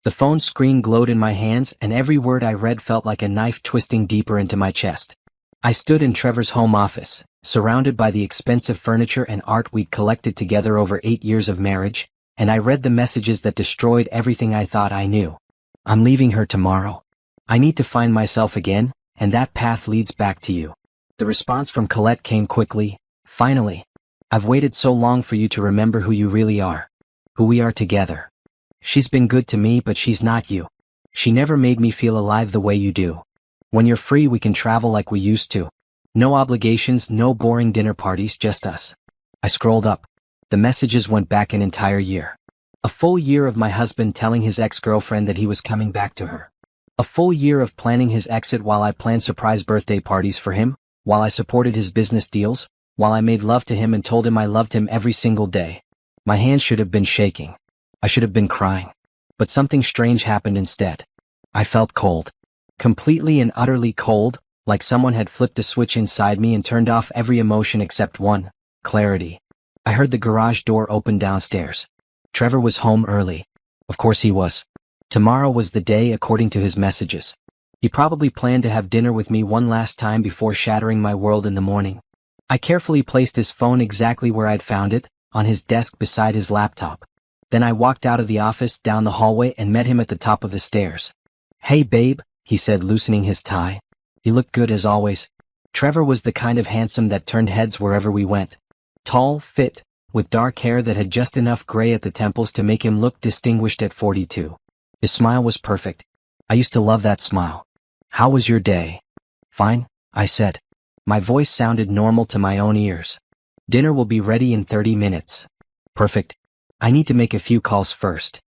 The phone screen glowed in my hands, and every word I read felt like a knife twisting deeper into my chest. I stood in Trevor's home office, surrounded by the expensive furniture and art we'd collected together over 8 years of marriage, and I read the messages that destroyed everything I thought I knew. I'm leaving her tomorrow. I need to find myself again, and that path leads back to you. The response from Colette came quickly. Finally. I've waited so long for you to remember who you really are. Who we are together. She's been good to me, but she's not you. She never made me feel alive the way you do. When you're free, we can travel like we used to. No obligations, no boring dinner parties, just us. I scrolled up. The messages went back an entire year. A full year of my husband telling his ex-girlfriend that he was coming back to her. A full year of planning his exit while I planned surprise birthday parties for him, while I supported his business deals, while I made love to him and told him I loved him every single day. My hands should have been shaking. I should have been crying. But something strange happened instead. I felt cold. Completely and utterly cold, like someone had flipped a switch inside me and turned off every emotion except one: clarity. I heard the garage door open downstairs. Trevor was home early. Of course he was. Tomorrow was the day according to his messages. He probably planned to have dinner with me one last time before shattering my world in the morning. I carefully placed his phone exactly where I'd found it, on his desk beside his laptop. Then I walked out of the office, down the hallway, and met him at the top of the stairs. Hey babe, he said, loosening his tie. He looked good as always. Trevor was the kind of handsome that turned heads wherever we went. Tall, fit, with dark hair that had just enough gray at the temples to make him look distinguished at 42. His smile was perfect. I used to love that smile. How was your day? Fine, I said. My voice sounded normal to my own ears. Dinner will be ready in 30 minutes. Perfect. I need to make a few calls first.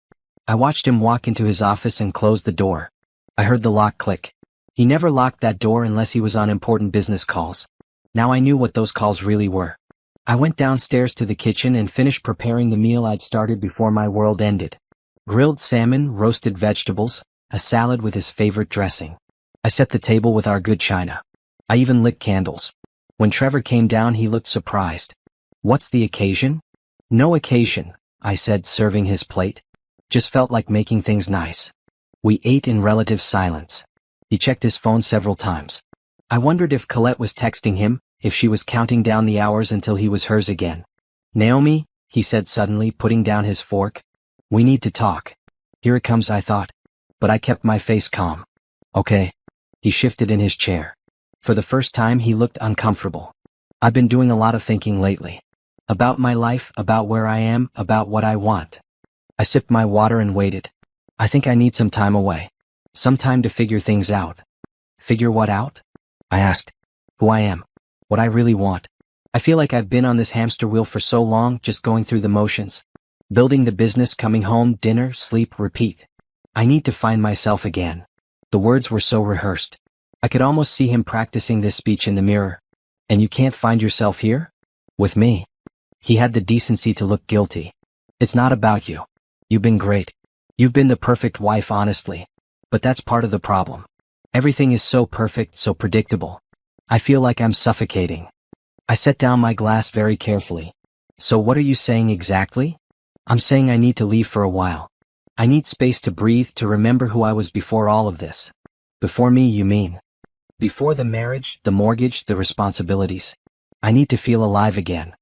I watched him walk into his office and close the door. I heard the lock click. He never locked that door unless he was on important business calls. Now I knew what those calls really were. I went downstairs to the kitchen and finished preparing the meal I'd started before my world ended. Grilled salmon, roasted vegetables, a salad with his favorite dressing. I set the table with our good china. I even lit candles. When Trevor came down, he looked surprised. What's the occasion? No occasion, I said, serving his plate. Just felt like making things nice. We ate in relative silence. He checked his phone several times. I wondered if Colette was texting him, if she was counting down the hours until he was hers again. Naomi, he said suddenly, putting down his fork. We need to talk. Here it comes, I thought. But I kept my face calm. Okay. He shifted in his chair. For the first time, he looked uncomfortable. I've been doing a lot of thinking lately. About my life, about where I am, about what I want. I sipped my water and waited. I think I need some time away. Some time to figure things out. Figure what out? I asked. Who I am. What I really want. I feel like I've been on this hamster wheel for so long, just going through the motions. Building the business, coming home, dinner, sleep, repeat. I need to find myself again. The words were so rehearsed. I could almost see him practicing this speech in the mirror. And you can't find yourself here? With me. He had the decency to look guilty. It's not about you. You've been great. You've been the perfect wife, honestly. But that's part of the problem. Everything is so perfect, so predictable. I feel like I'm suffocating. I set down my glass very carefully. So what are you saying exactly? I'm saying I need to leave for a while. I need space to breathe, to remember who I was before all of this. Before me, you mean? Before the marriage, the mortgage, the responsibilities. I need to feel alive again.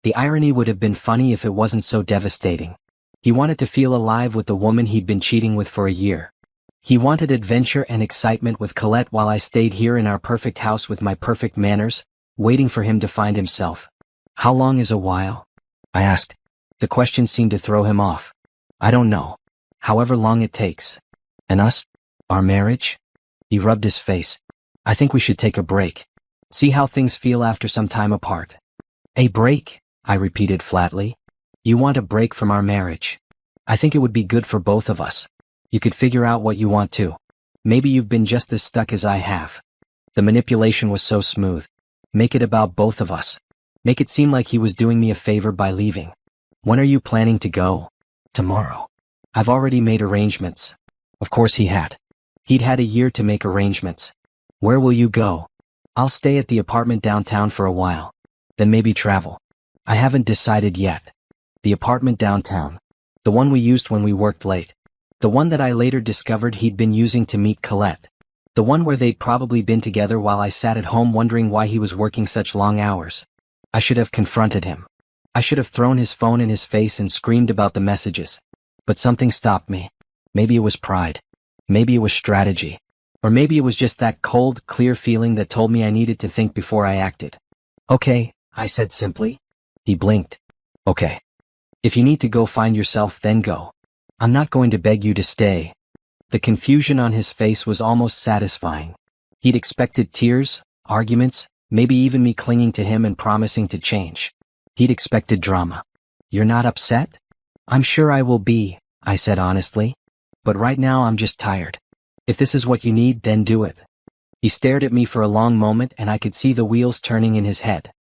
The irony would have been funny if it wasn't so devastating. He wanted to feel alive with the woman he'd been cheating with for a year. He wanted adventure and excitement with Colette while I stayed here in our perfect house with my perfect manners, waiting for him to find himself. How long is a while? I asked. The question seemed to throw him off. I don't know. However long it takes. And us? Our marriage? He rubbed his face. I think we should take a break. See how things feel after some time apart. A break? I repeated flatly. You want a break from our marriage? I think it would be good for both of us. You could figure out what you want to. Maybe you've been just as stuck as I have. The manipulation was so smooth. Make it about both of us. Make it seem like he was doing me a favor by leaving. When are you planning to go? Tomorrow. I've already made arrangements. Of course he had. He'd had a year to make arrangements. Where will you go? I'll stay at the apartment downtown for a while. Then maybe travel. I haven't decided yet. The apartment downtown. The one we used when we worked late. The one that I later discovered he'd been using to meet Colette. The one where they'd probably been together while I sat at home wondering why he was working such long hours. I should have confronted him. I should have thrown his phone in his face and screamed about the messages. But something stopped me. Maybe it was pride. Maybe it was strategy. Or maybe it was just that cold, clear feeling that told me I needed to think before I acted. Okay, I said simply. He blinked. Okay. If you need to go find yourself, then go. I'm not going to beg you to stay. The confusion on his face was almost satisfying. He'd expected tears, arguments, maybe even me clinging to him and promising to change. He'd expected drama. You're not upset? I'm sure I will be, I said honestly. But right now I'm just tired. If this is what you need, then do it. He stared at me for a long moment and I could see the wheels turning in his head.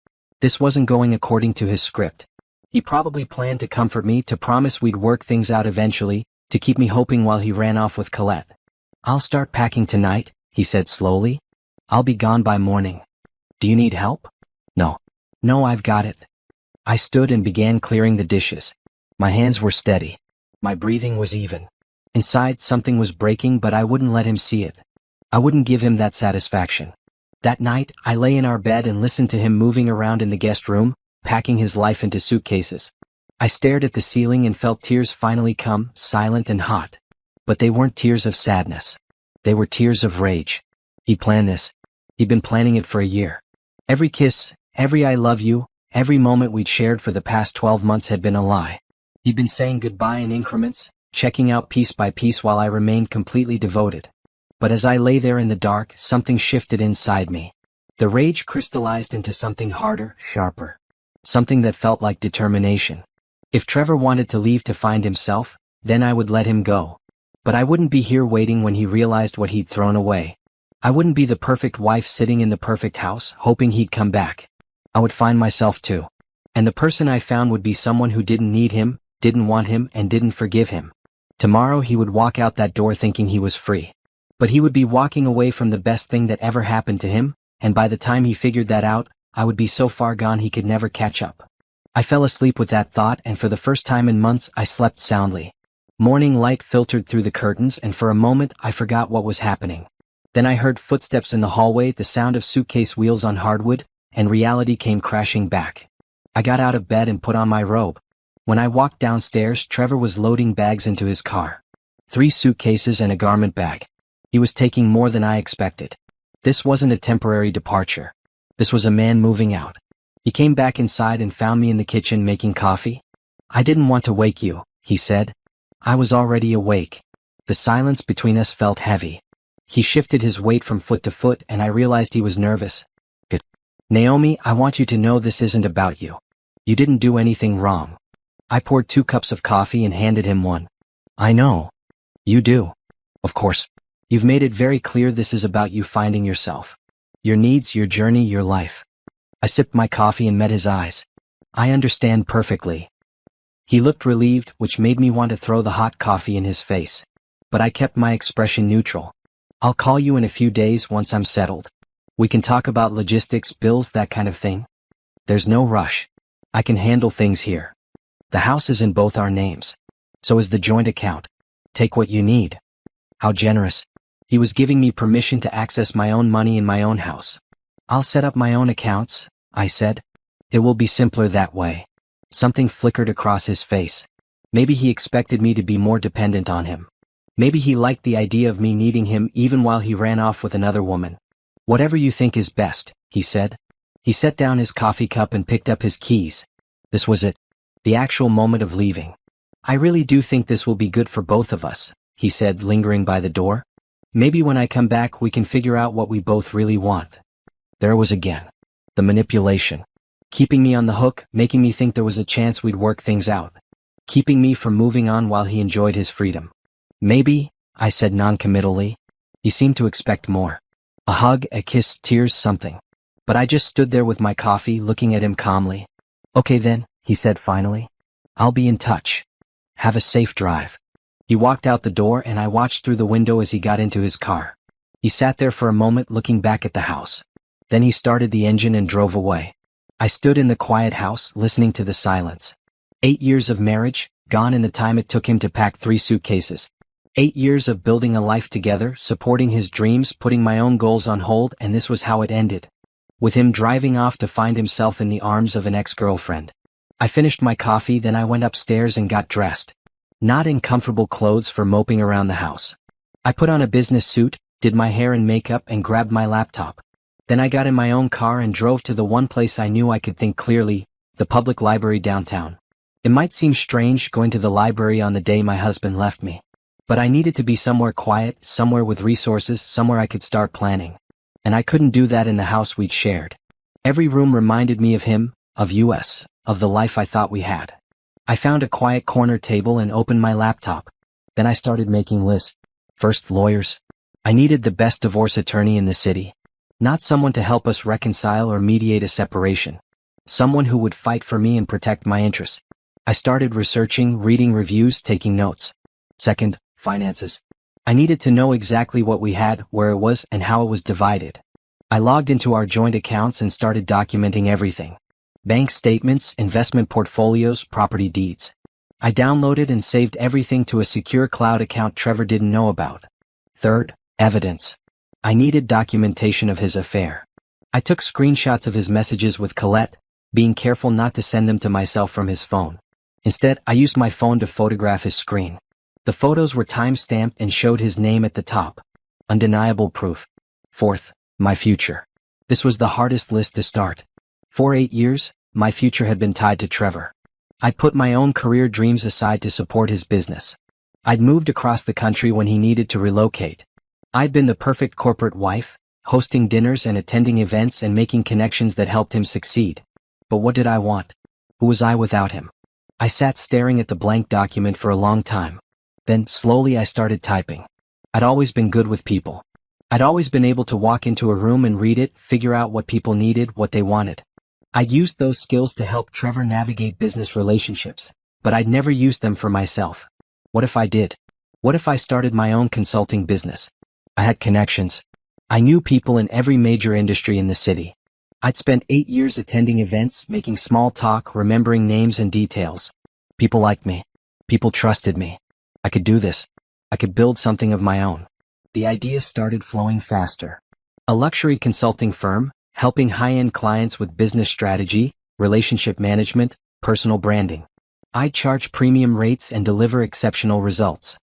This wasn't going according to his script. He probably planned to comfort me, to promise we'd work things out eventually, to keep me hoping while he ran off with Colette. I'll start packing tonight, he said slowly. I'll be gone by morning. Do you need help? No. No, I've got it. I stood and began clearing the dishes. My hands were steady. My breathing was even. Inside, something was breaking, but I wouldn't let him see it. I wouldn't give him that satisfaction. That night, I lay in our bed and listened to him moving around in the guest room, packing his life into suitcases. I stared at the ceiling and felt tears finally come, silent and hot. But they weren't tears of sadness. They were tears of rage. He planned this. He'd been planning it for a year. Every kiss, every I love you, every moment we'd shared for the past 12 months had been a lie. He'd been saying goodbye in increments, checking out piece by piece while I remained completely devoted. But as I lay there in the dark, something shifted inside me. The rage crystallized into something harder, sharper. Something that felt like determination. If Trevor wanted to leave to find himself, then I would let him go. But I wouldn't be here waiting when he realized what he'd thrown away. I wouldn't be the perfect wife sitting in the perfect house, hoping he'd come back. I would find myself too. And the person I found would be someone who didn't need him, didn't want him, and didn't forgive him. Tomorrow he would walk out that door thinking he was free. But he would be walking away from the best thing that ever happened to him, and by the time he figured that out, I would be so far gone he could never catch up. I fell asleep with that thought, and for the first time in months I slept soundly. Morning light filtered through the curtains, and for a moment I forgot what was happening. Then I heard footsteps in the hallway, the sound of suitcase wheels on hardwood, and reality came crashing back. I got out of bed and put on my robe. When I walked downstairs, Trevor was loading bags into his car. 3 suitcases and a garment bag. He was taking more than I expected. This wasn't a temporary departure. This was a man moving out. He came back inside and found me in the kitchen making coffee. I didn't want to wake you, he said. I was already awake. The silence between us felt heavy. He shifted his weight from foot to foot and I realized he was nervous. Good. Naomi, I want you to know this isn't about you. You didn't do anything wrong. I poured 2 cups of coffee and handed him one. I know. You do. Of course. You've made it very clear this is about you finding yourself. Your needs, your journey, your life. I sipped my coffee and met his eyes. I understand perfectly. He looked relieved, which made me want to throw the hot coffee in his face. But I kept my expression neutral. I'll call you in a few days once I'm settled. We can talk about logistics, bills, that kind of thing. There's no rush. I can handle things here. The house is in both our names. So is the joint account. Take what you need. How generous. He was giving me permission to access my own money in my own house. I'll set up my own accounts, I said. It will be simpler that way. Something flickered across his face. Maybe he expected me to be more dependent on him. Maybe he liked the idea of me needing him even while he ran off with another woman. Whatever you think is best, he said. He set down his coffee cup and picked up his keys. This was it. The actual moment of leaving. I really do think this will be good for both of us, he said, lingering by the door. Maybe when I come back we can figure out what we both really want. There it was again. The manipulation. Keeping me on the hook, making me think there was a chance we'd work things out. Keeping me from moving on while he enjoyed his freedom. Maybe, I said non-committally. He seemed to expect more. A hug, a kiss, tears, something. But I just stood there with my coffee, looking at him calmly. Okay then, he said finally. I'll be in touch. Have a safe drive. He walked out the door and I watched through the window as he got into his car. He sat there for a moment looking back at the house. Then he started the engine and drove away. I stood in the quiet house, listening to the silence. 8 years of marriage, gone in the time it took him to pack 3 suitcases. 8 years of building a life together, supporting his dreams, putting my own goals on hold, and this was how it ended. With him driving off to find himself in the arms of an ex-girlfriend. I finished my coffee, then I went upstairs and got dressed. Not in comfortable clothes for moping around the house. I put on a business suit, did my hair and makeup, and grabbed my laptop. Then I got in my own car and drove to the one place I knew I could think clearly, the public library downtown. It might seem strange going to the library on the day my husband left me. But I needed to be somewhere quiet, somewhere with resources, somewhere I could start planning. And I couldn't do that in the house we'd shared. Every room reminded me of him, of us, of the life I thought we had. I found a quiet corner table and opened my laptop. Then I started making lists. First, lawyers. I needed the best divorce attorney in the city. Not someone to help us reconcile or mediate a separation. Someone who would fight for me and protect my interests. I started researching, reading reviews, taking notes. Second, finances. I needed to know exactly what we had, where it was, and how it was divided. I logged into our joint accounts and started documenting everything. Bank statements, investment portfolios, property deeds. I downloaded and saved everything to a secure cloud account Trevor didn't know about. Third, evidence. I needed documentation of his affair. I took screenshots of his messages with Colette, being careful not to send them to myself from his phone. Instead, I used my phone to photograph his screen. The photos were time-stamped and showed his name at the top. Undeniable proof. Fourth, my future. This was the hardest list to start. For 8 years, my future had been tied to Trevor. I'd put my own career dreams aside to support his business. I'd moved across the country when he needed to relocate. I'd been the perfect corporate wife, hosting dinners and attending events and making connections that helped him succeed. But what did I want? Who was I without him? I sat staring at the blank document for a long time. Then, slowly I started typing. I'd always been good with people. I'd always been able to walk into a room and read it, figure out what people needed, what they wanted. I'd used those skills to help Trevor navigate business relationships, but I'd never used them for myself. What if I did? What if I started my own consulting business? I had connections. I knew people in every major industry in the city. I'd spent 8 years attending events, making small talk, remembering names and details. People liked me. People trusted me. I could do this. I could build something of my own. The ideas started flowing faster. A luxury consulting firm, helping high-end clients with business strategy, relationship management, personal branding. I'd charge premium rates and deliver exceptional results.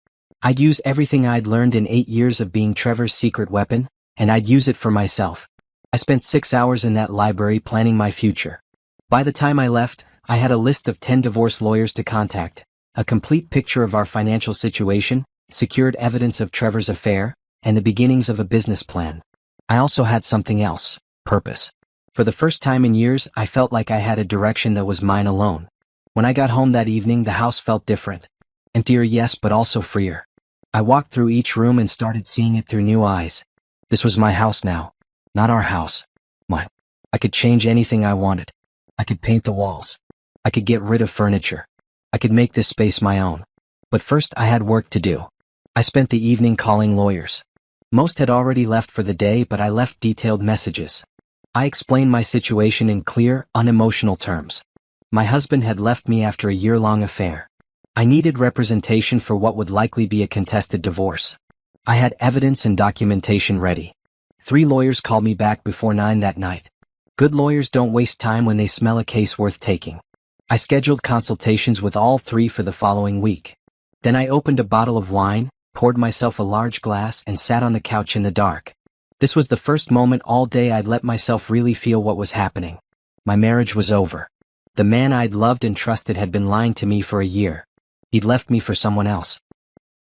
I'd use everything I'd learned in 8 years of being Trevor's secret weapon, and I'd use it for myself. I spent 6 hours in that library planning my future. By the time I left, I had a list of 10 divorce lawyers to contact, a complete picture of our financial situation, secured evidence of Trevor's affair, and the beginnings of a business plan. I also had something else, purpose. For the first time in years, I felt like I had a direction that was mine alone. When I got home that evening, the house felt different. Emptier, yes, but also freer. I walked through each room and started seeing it through new eyes. This was my house now. Not our house. Mine. I could change anything I wanted. I could paint the walls. I could get rid of furniture. I could make this space my own. But first, I had work to do. I spent the evening calling lawyers. Most had already left for the day, but I left detailed messages. I explained my situation in clear, unemotional terms. My husband had left me after a year-long affair. I needed representation for what would likely be a contested divorce. I had evidence and documentation ready. 3 lawyers called me back before 9 that night. Good lawyers don't waste time when they smell a case worth taking. I scheduled consultations with all 3 for the following week. Then I opened a bottle of wine, poured myself a large glass, and sat on the couch in the dark. This was the first moment all day I'd let myself really feel what was happening. My marriage was over. The man I'd loved and trusted had been lying to me for a year. He'd left me for someone else.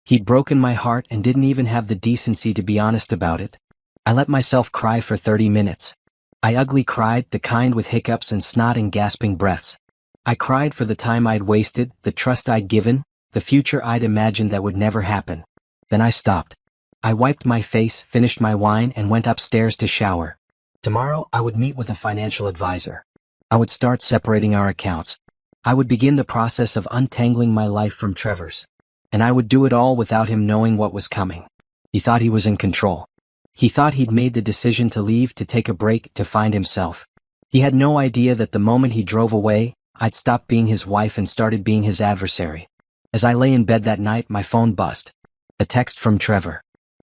He'd broken my heart and didn't even have the decency to be honest about it. I let myself cry for 30 minutes. I ugly cried, the kind with hiccups and snot and gasping breaths. I cried for the time I'd wasted, the trust I'd given, the future I'd imagined that would never happen. Then I stopped. I wiped my face, finished my wine, and went upstairs to shower. Tomorrow, I would meet with a financial advisor. I would start separating our accounts. I would begin the process of untangling my life from Trevor's. And I would do it all without him knowing what was coming. He thought he was in control. He thought he'd made the decision to leave, to take a break, to find himself. He had no idea that the moment he drove away, I'd stopped being his wife and started being his adversary. As I lay in bed that night, my phone buzzed. A text from Trevor.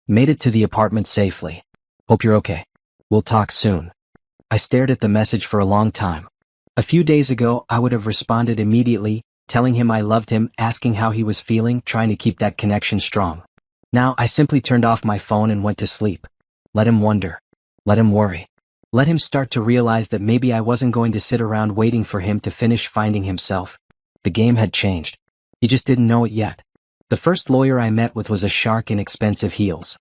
Made it to the apartment safely. Hope you're okay. We'll talk soon. I stared at the message for a long time. A few days ago, I would have responded immediately, telling him I loved him, asking how he was feeling, trying to keep that connection strong. Now, I simply turned off my phone and went to sleep. Let him wonder. Let him worry. Let him start to realize that maybe I wasn't going to sit around waiting for him to finish finding himself. The game had changed. He just didn't know it yet. The first lawyer I met with was a shark in expensive heels.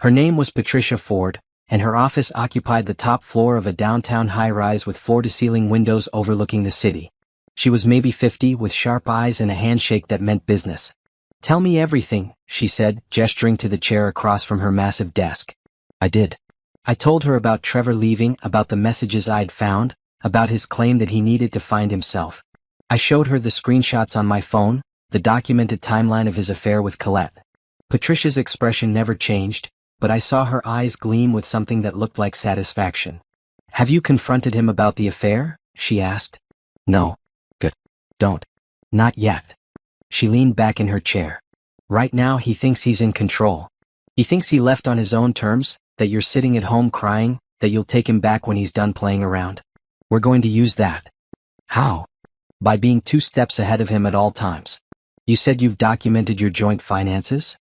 Her name was Patricia Ford, and her office occupied the top floor of a downtown high-rise with floor-to-ceiling windows overlooking the city. She was maybe 50, with sharp eyes and a handshake that meant business. "Tell me everything," she said, gesturing to the chair across from her massive desk. I did. I told her about Trevor leaving, about the messages I'd found, about his claim that he needed to find himself. I showed her the screenshots on my phone, the documented timeline of his affair with Colette. Patricia's expression never changed, but I saw her eyes gleam with something that looked like satisfaction. "Have you confronted him about the affair?" she asked. "No." "Good. Don't. Not yet." She leaned back in her chair. "Right now he thinks he's in control. He thinks he left on his own terms, that you're sitting at home crying, that you'll take him back when he's done playing around. We're going to use that." "How?" "By being 2 steps ahead of him at all times. You said you've documented your joint finances?"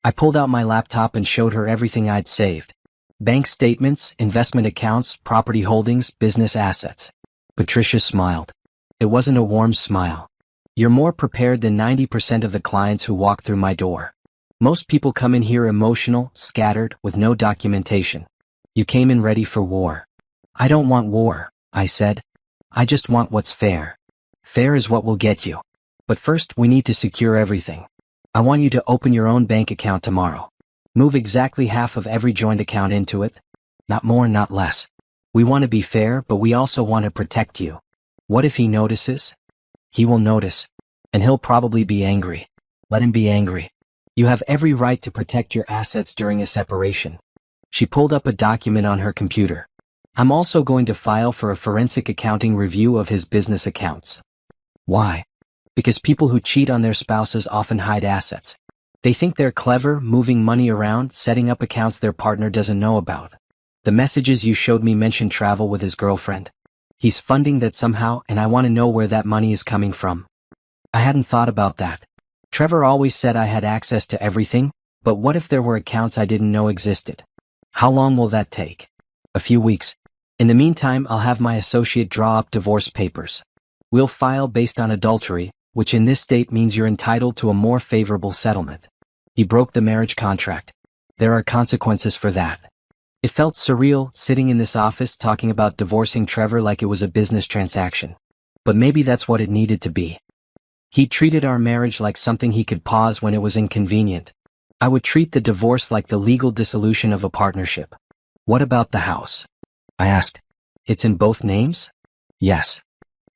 I pulled out my laptop and showed her everything I'd saved. Bank statements, investment accounts, property holdings, business assets. Patricia smiled. It wasn't a warm smile. "You're more prepared than 90% of the clients who walk through my door. Most people come in here emotional, scattered, with no documentation. You came in ready for war." "I don't want war," I said. "I just want what's fair. Fair is what will get you. But first, we need to secure everything. I want you to open your own bank account tomorrow. Move exactly half of every joint account into it. Not more, not less. We want to be fair, but we also want to protect you. What if he notices?" "He will notice. And he'll probably be angry. Let him be angry. You have every right to protect your assets during a separation." She pulled up a document on her computer. "I'm also going to file for a forensic accounting review of his business accounts." "Why?" "Because people who cheat on their spouses often hide assets. They think they're clever, moving money around, setting up accounts their partner doesn't know about. The messages you showed me mentioned travel with his girlfriend. He's funding that somehow, and I want to know where that money is coming from." I hadn't thought about that. Trevor always said I had access to everything, but what if there were accounts I didn't know existed? How long will that take? "A few weeks. In the meantime, I'll have my associate draw up divorce papers. We'll file based on adultery, which in this state means you're entitled to a more favorable settlement. He broke the marriage contract. There are consequences for that." It felt surreal, sitting in this office talking about divorcing Trevor like it was a business transaction. But maybe that's what it needed to be. He treated our marriage like something he could pause when it was inconvenient. I would treat the divorce like the legal dissolution of a partnership. "What about the house?" I asked. "It's in both names?" "Yes."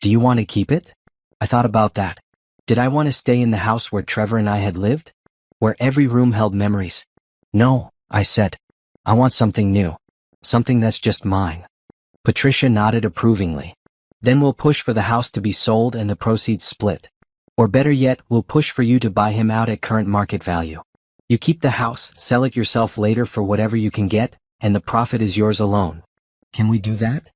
"Do you want to keep it?" I thought about that. Did I want to stay in the house where Trevor and I had lived? Where every room held memories? "No," I said. "I want something new. Something that's just mine." Patricia nodded approvingly. "Then we'll push for the house to be sold and the proceeds split. Or better yet, we'll push for you to buy him out at current market value. You keep the house, sell it yourself later for whatever you can get, and the profit is yours alone." "Can we do that?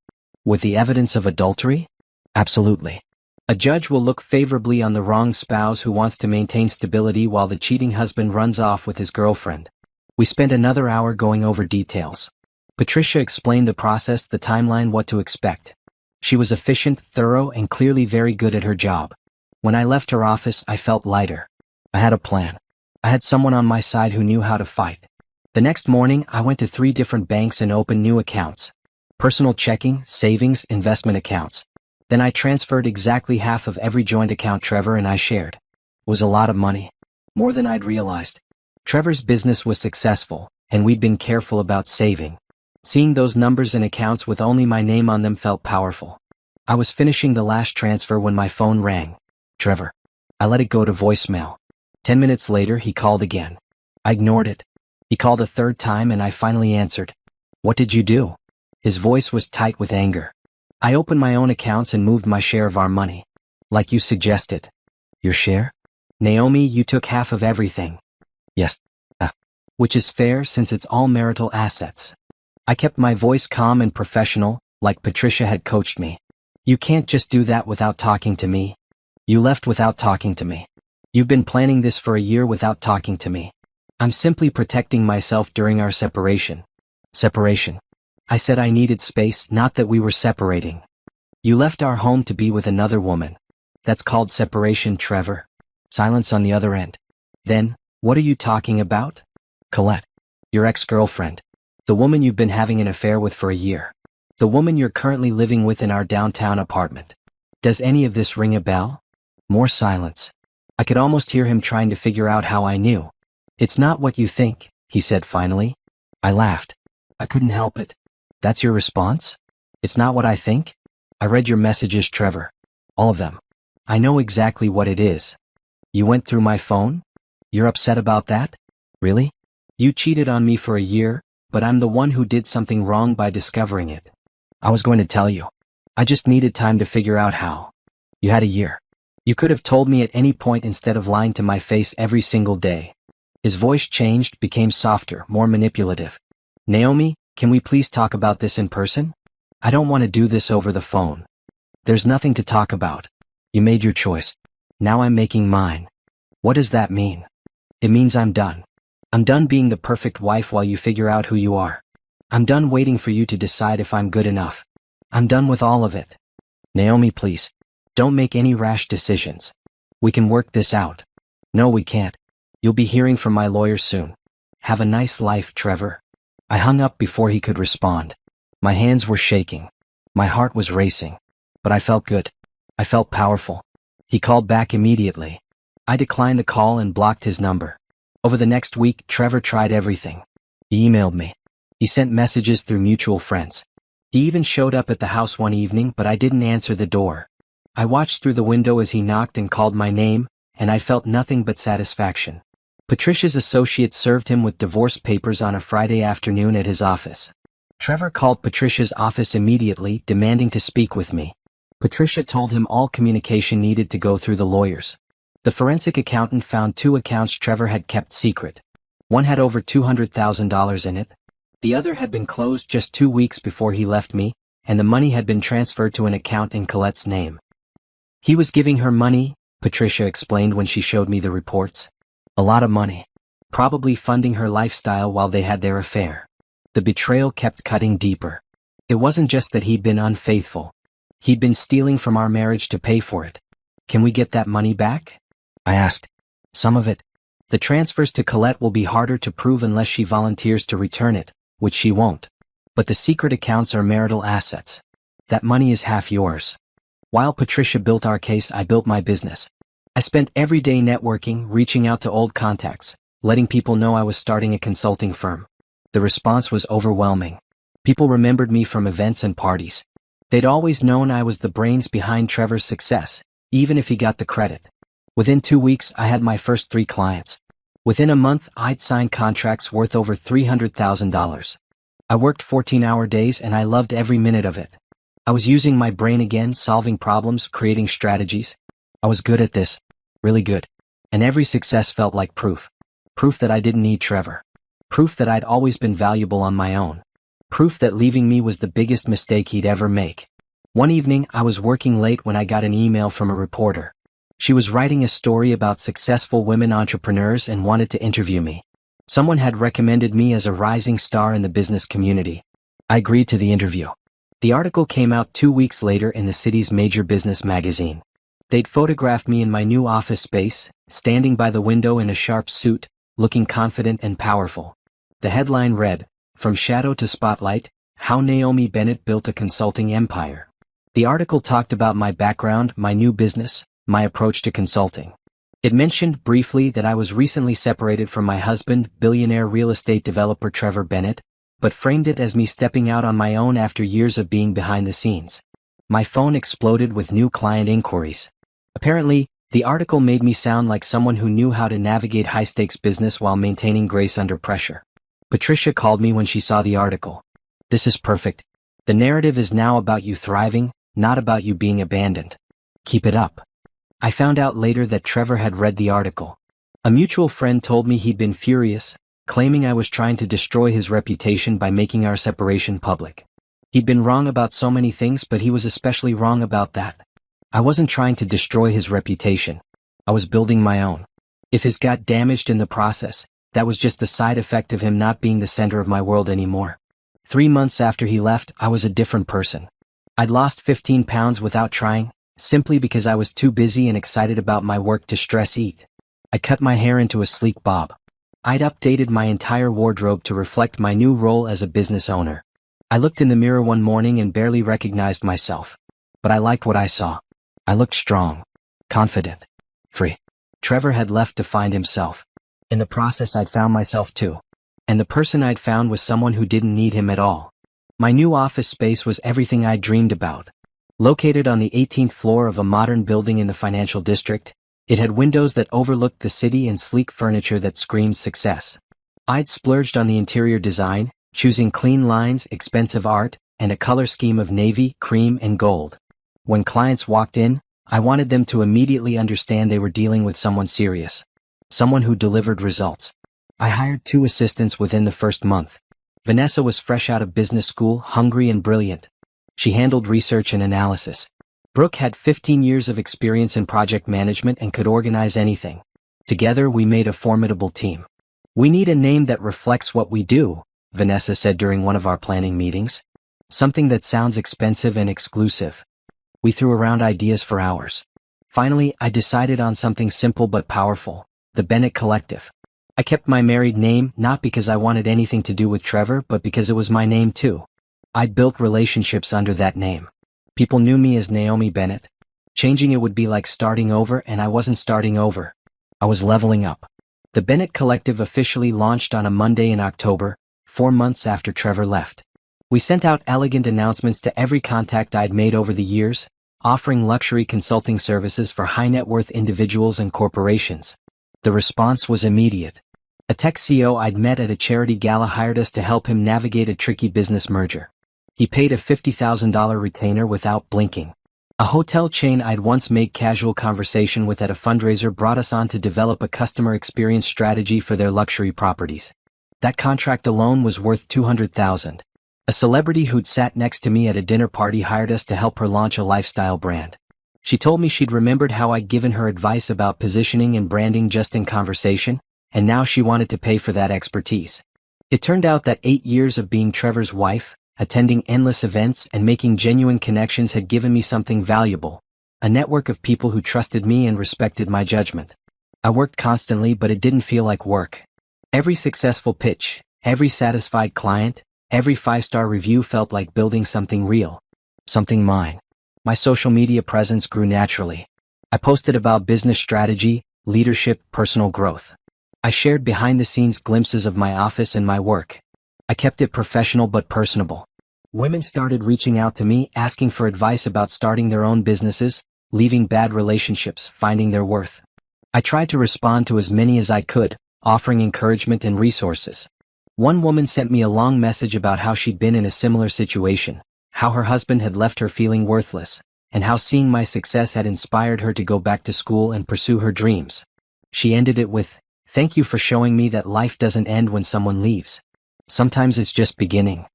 With the evidence of adultery?" "Absolutely. A judge will look favorably on the wrong spouse who wants to maintain stability while the cheating husband runs off with his girlfriend." We spent another hour going over details. Patricia explained the process, the timeline, what to expect. She was efficient, thorough, and clearly very good at her job. When I left her office, I felt lighter. I had a plan. I had someone on my side who knew how to fight. The next morning, I went to 3 different banks and opened new accounts. Personal checking, savings, investment accounts. Then I transferred exactly half of every joint account Trevor and I shared. It was a lot of money. More than I'd realized. Trevor's business was successful, and we'd been careful about saving. Seeing those numbers and accounts with only my name on them felt powerful. I was finishing the last transfer when my phone rang. "Trevor." I let it go to voicemail. 10 minutes later, he called again. I ignored it. He called a 3rd time and I finally answered. "What did you do?" His voice was tight with anger. "I opened my own accounts and moved my share of our money. Like you suggested." "Your share?" "Naomi, you took half of everything." "Yes. which is fair since it's all marital assets. I kept my voice calm and professional, like Patricia had coached me. You can't just do that without talking to me. You left without talking to me. You've been planning this for a year without talking to me. I'm simply protecting myself during our separation. Separation. I said I needed space, not that we were separating. You left our home to be with another woman. That's called separation, Trevor. Silence on the other end. Then, what are you talking about? Colette. Your ex-girlfriend. The woman you've been having an affair with for a year. The woman you're currently living with in our downtown apartment. Does any of this ring a bell? More silence. I could almost hear him trying to figure out how I knew. It's not what you think, he said finally. I laughed. I couldn't help it. That's your response? It's not what I think? I read your messages, Trevor. All of them. I know exactly what it is. You went through my phone? You're upset about that? Really? You cheated on me for a year, but I'm the one who did something wrong by discovering it. I was going to tell you. I just needed time to figure out how. You had a year. You could have told me at any point instead of lying to my face every single day. His voice changed, became softer, more manipulative. Naomi, can we please talk about this in person? I don't want to do this over the phone. There's nothing to talk about. You made your choice. Now I'm making mine. What does that mean? It means I'm done. I'm done being the perfect wife while you figure out who you are. I'm done waiting for you to decide if I'm good enough. I'm done with all of it. Naomi, please. Don't make any rash decisions. We can work this out. No, we can't. You'll be hearing from my lawyer soon. Have a nice life, Trevor. I hung up before he could respond. My hands were shaking. My heart was racing. But I felt good. I felt powerful. He called back immediately. I declined the call and blocked his number. Over the next week, Trevor tried everything. He emailed me. He sent messages through mutual friends. He even showed up at the house one evening, but I didn't answer the door. I watched through the window as he knocked and called my name, and I felt nothing but satisfaction. Patricia's associate served him with divorce papers on a Friday afternoon at his office. Trevor called Patricia's office immediately, demanding to speak with me. Patricia told him all communication needed to go through the lawyers. The forensic accountant found 2 accounts Trevor had kept secret. One had over $200,000 in it. The other had been closed just 2 weeks before he left me, and the money had been transferred to an account in Colette's name. He was giving her money, Patricia explained when she showed me the reports. A lot of money. Probably funding her lifestyle while they had their affair. The betrayal kept cutting deeper. It wasn't just that he'd been unfaithful. He'd been stealing from our marriage to pay for it. Can we get that money back? I asked. Some of it. The transfers to Colette will be harder to prove unless she volunteers to return it, which she won't. But the secret accounts are marital assets. That money is half yours. While Patricia built our case, I built my business. I spent every day networking, reaching out to old contacts, letting people know I was starting a consulting firm. The response was overwhelming. People remembered me from events and parties. They'd always known I was the brains behind Trevor's success, even if he got the credit. Within 2 weeks, I had my first 3 clients. Within a month, I'd signed contracts worth over $300,000. I worked 14-hour days and I loved every minute of it. I was using my brain again, solving problems, creating strategies. I was good at this. Really good. And every success felt like proof. Proof that I didn't need Trevor. Proof that I'd always been valuable on my own. Proof that leaving me was the biggest mistake he'd ever make. One evening, I was working late when I got an email from a reporter. She was writing a story about successful women entrepreneurs and wanted to interview me. Someone had recommended me as a rising star in the business community. I agreed to the interview. The article came out 2 weeks later in the city's major business magazine. They'd photographed me in my new office space, standing by the window in a sharp suit, looking confident and powerful. The headline read, "From Shadow to Spotlight, How Naomi Bennett Built a Consulting Empire." The article talked about my background, my new business, my approach to consulting. It mentioned briefly that I was recently separated from my husband, billionaire real estate developer Trevor Bennett, but framed it as me stepping out on my own after years of being behind the scenes. My phone exploded with new client inquiries. Apparently, the article made me sound like someone who knew how to navigate high-stakes business while maintaining grace under pressure. Patricia called me when she saw the article. "This is perfect. The narrative is now about you thriving, not about you being abandoned. Keep it up." I found out later that Trevor had read the article. A mutual friend told me he'd been furious, claiming I was trying to destroy his reputation by making our separation public. He'd been wrong about so many things, but he was especially wrong about that. I wasn't trying to destroy his reputation. I was building my own. If his got damaged in the process, that was just a side effect of him not being the center of my world anymore. 3 months after he left, I was a different person. I'd lost 15 pounds without trying, simply because I was too busy and excited about my work to stress eat. I cut my hair into a sleek bob. I'd updated my entire wardrobe to reflect my new role as a business owner. I looked in the mirror one morning and barely recognized myself. But I liked what I saw. I looked strong, confident, free. Trevor had left to find himself. In the process, I'd found myself too. And the person I'd found was someone who didn't need him at all. My new office space was everything I'd dreamed about. Located on the 18th floor of a modern building in the financial district, it had windows that overlooked the city and sleek furniture that screamed success. I'd splurged on the interior design, choosing clean lines, expensive art, and a color scheme of navy, cream, and gold. When clients walked in, I wanted them to immediately understand they were dealing with someone serious. Someone who delivered results. I hired 2 assistants within the first month. Vanessa was fresh out of business school, hungry and brilliant. She handled research and analysis. Brooke had 15 years of experience in project management and could organize anything. Together we made a formidable team. "We need a name that reflects what we do," Vanessa said during one of our planning meetings. "Something that sounds expensive and exclusive." We threw around ideas for hours. Finally, I decided on something simple but powerful: the Bennett Collective. I kept my married name, not because I wanted anything to do with Trevor, but because it was my name too. I'd built relationships under that name. People knew me as Naomi Bennett. Changing it would be like starting over, and I wasn't starting over. I was leveling up. The Bennett Collective officially launched on a Monday in October, 4 months after Trevor left. We sent out elegant announcements to every contact I'd made over the years, offering luxury consulting services for high-net-worth individuals and corporations. The response was immediate. A tech CEO I'd met at a charity gala hired us to help him navigate a tricky business merger. He paid a $50,000 retainer without blinking. A hotel chain I'd once made casual conversation with at a fundraiser brought us on to develop a customer experience strategy for their luxury properties. That contract alone was worth $200,000. A celebrity who'd sat next to me at a dinner party hired us to help her launch a lifestyle brand. She told me she'd remembered how I'd given her advice about positioning and branding just in conversation, and now she wanted to pay for that expertise. It turned out that 8 years of being Trevor's wife, attending endless events and making genuine connections had given me something valuable: a network of people who trusted me and respected my judgment. I worked constantly, but it didn't feel like work. Every successful pitch, every satisfied client, every 5-star review felt like building something real, something mine. My social media presence grew naturally. I posted about business strategy, leadership, personal growth. I shared behind-the-scenes glimpses of my office and my work. I kept it professional but personable. Women started reaching out to me, asking for advice about starting their own businesses, leaving bad relationships, finding their worth. I tried to respond to as many as I could, offering encouragement and resources. One woman sent me a long message about how she'd been in a similar situation, how her husband had left her feeling worthless, and how seeing my success had inspired her to go back to school and pursue her dreams. She ended it with, "Thank you for showing me that life doesn't end when someone leaves. Sometimes it's just beginning."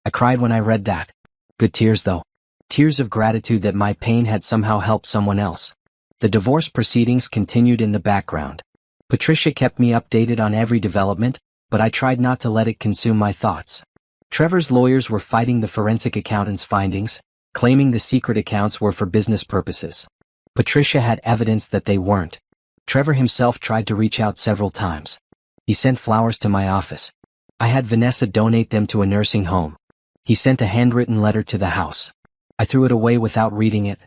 I cried when I read that. Good tears though. Tears of gratitude that my pain had somehow helped someone else. The divorce proceedings continued in the background. Patricia kept me updated on every development, but I tried not to let it consume my thoughts. Trevor's lawyers were fighting the forensic accountant's findings, claiming the secret accounts were for business purposes. Patricia had evidence that they weren't. Trevor himself tried to reach out several times. He sent flowers to my office. I had Vanessa donate them to a nursing home. He sent a handwritten letter to the house. I threw it away without reading it.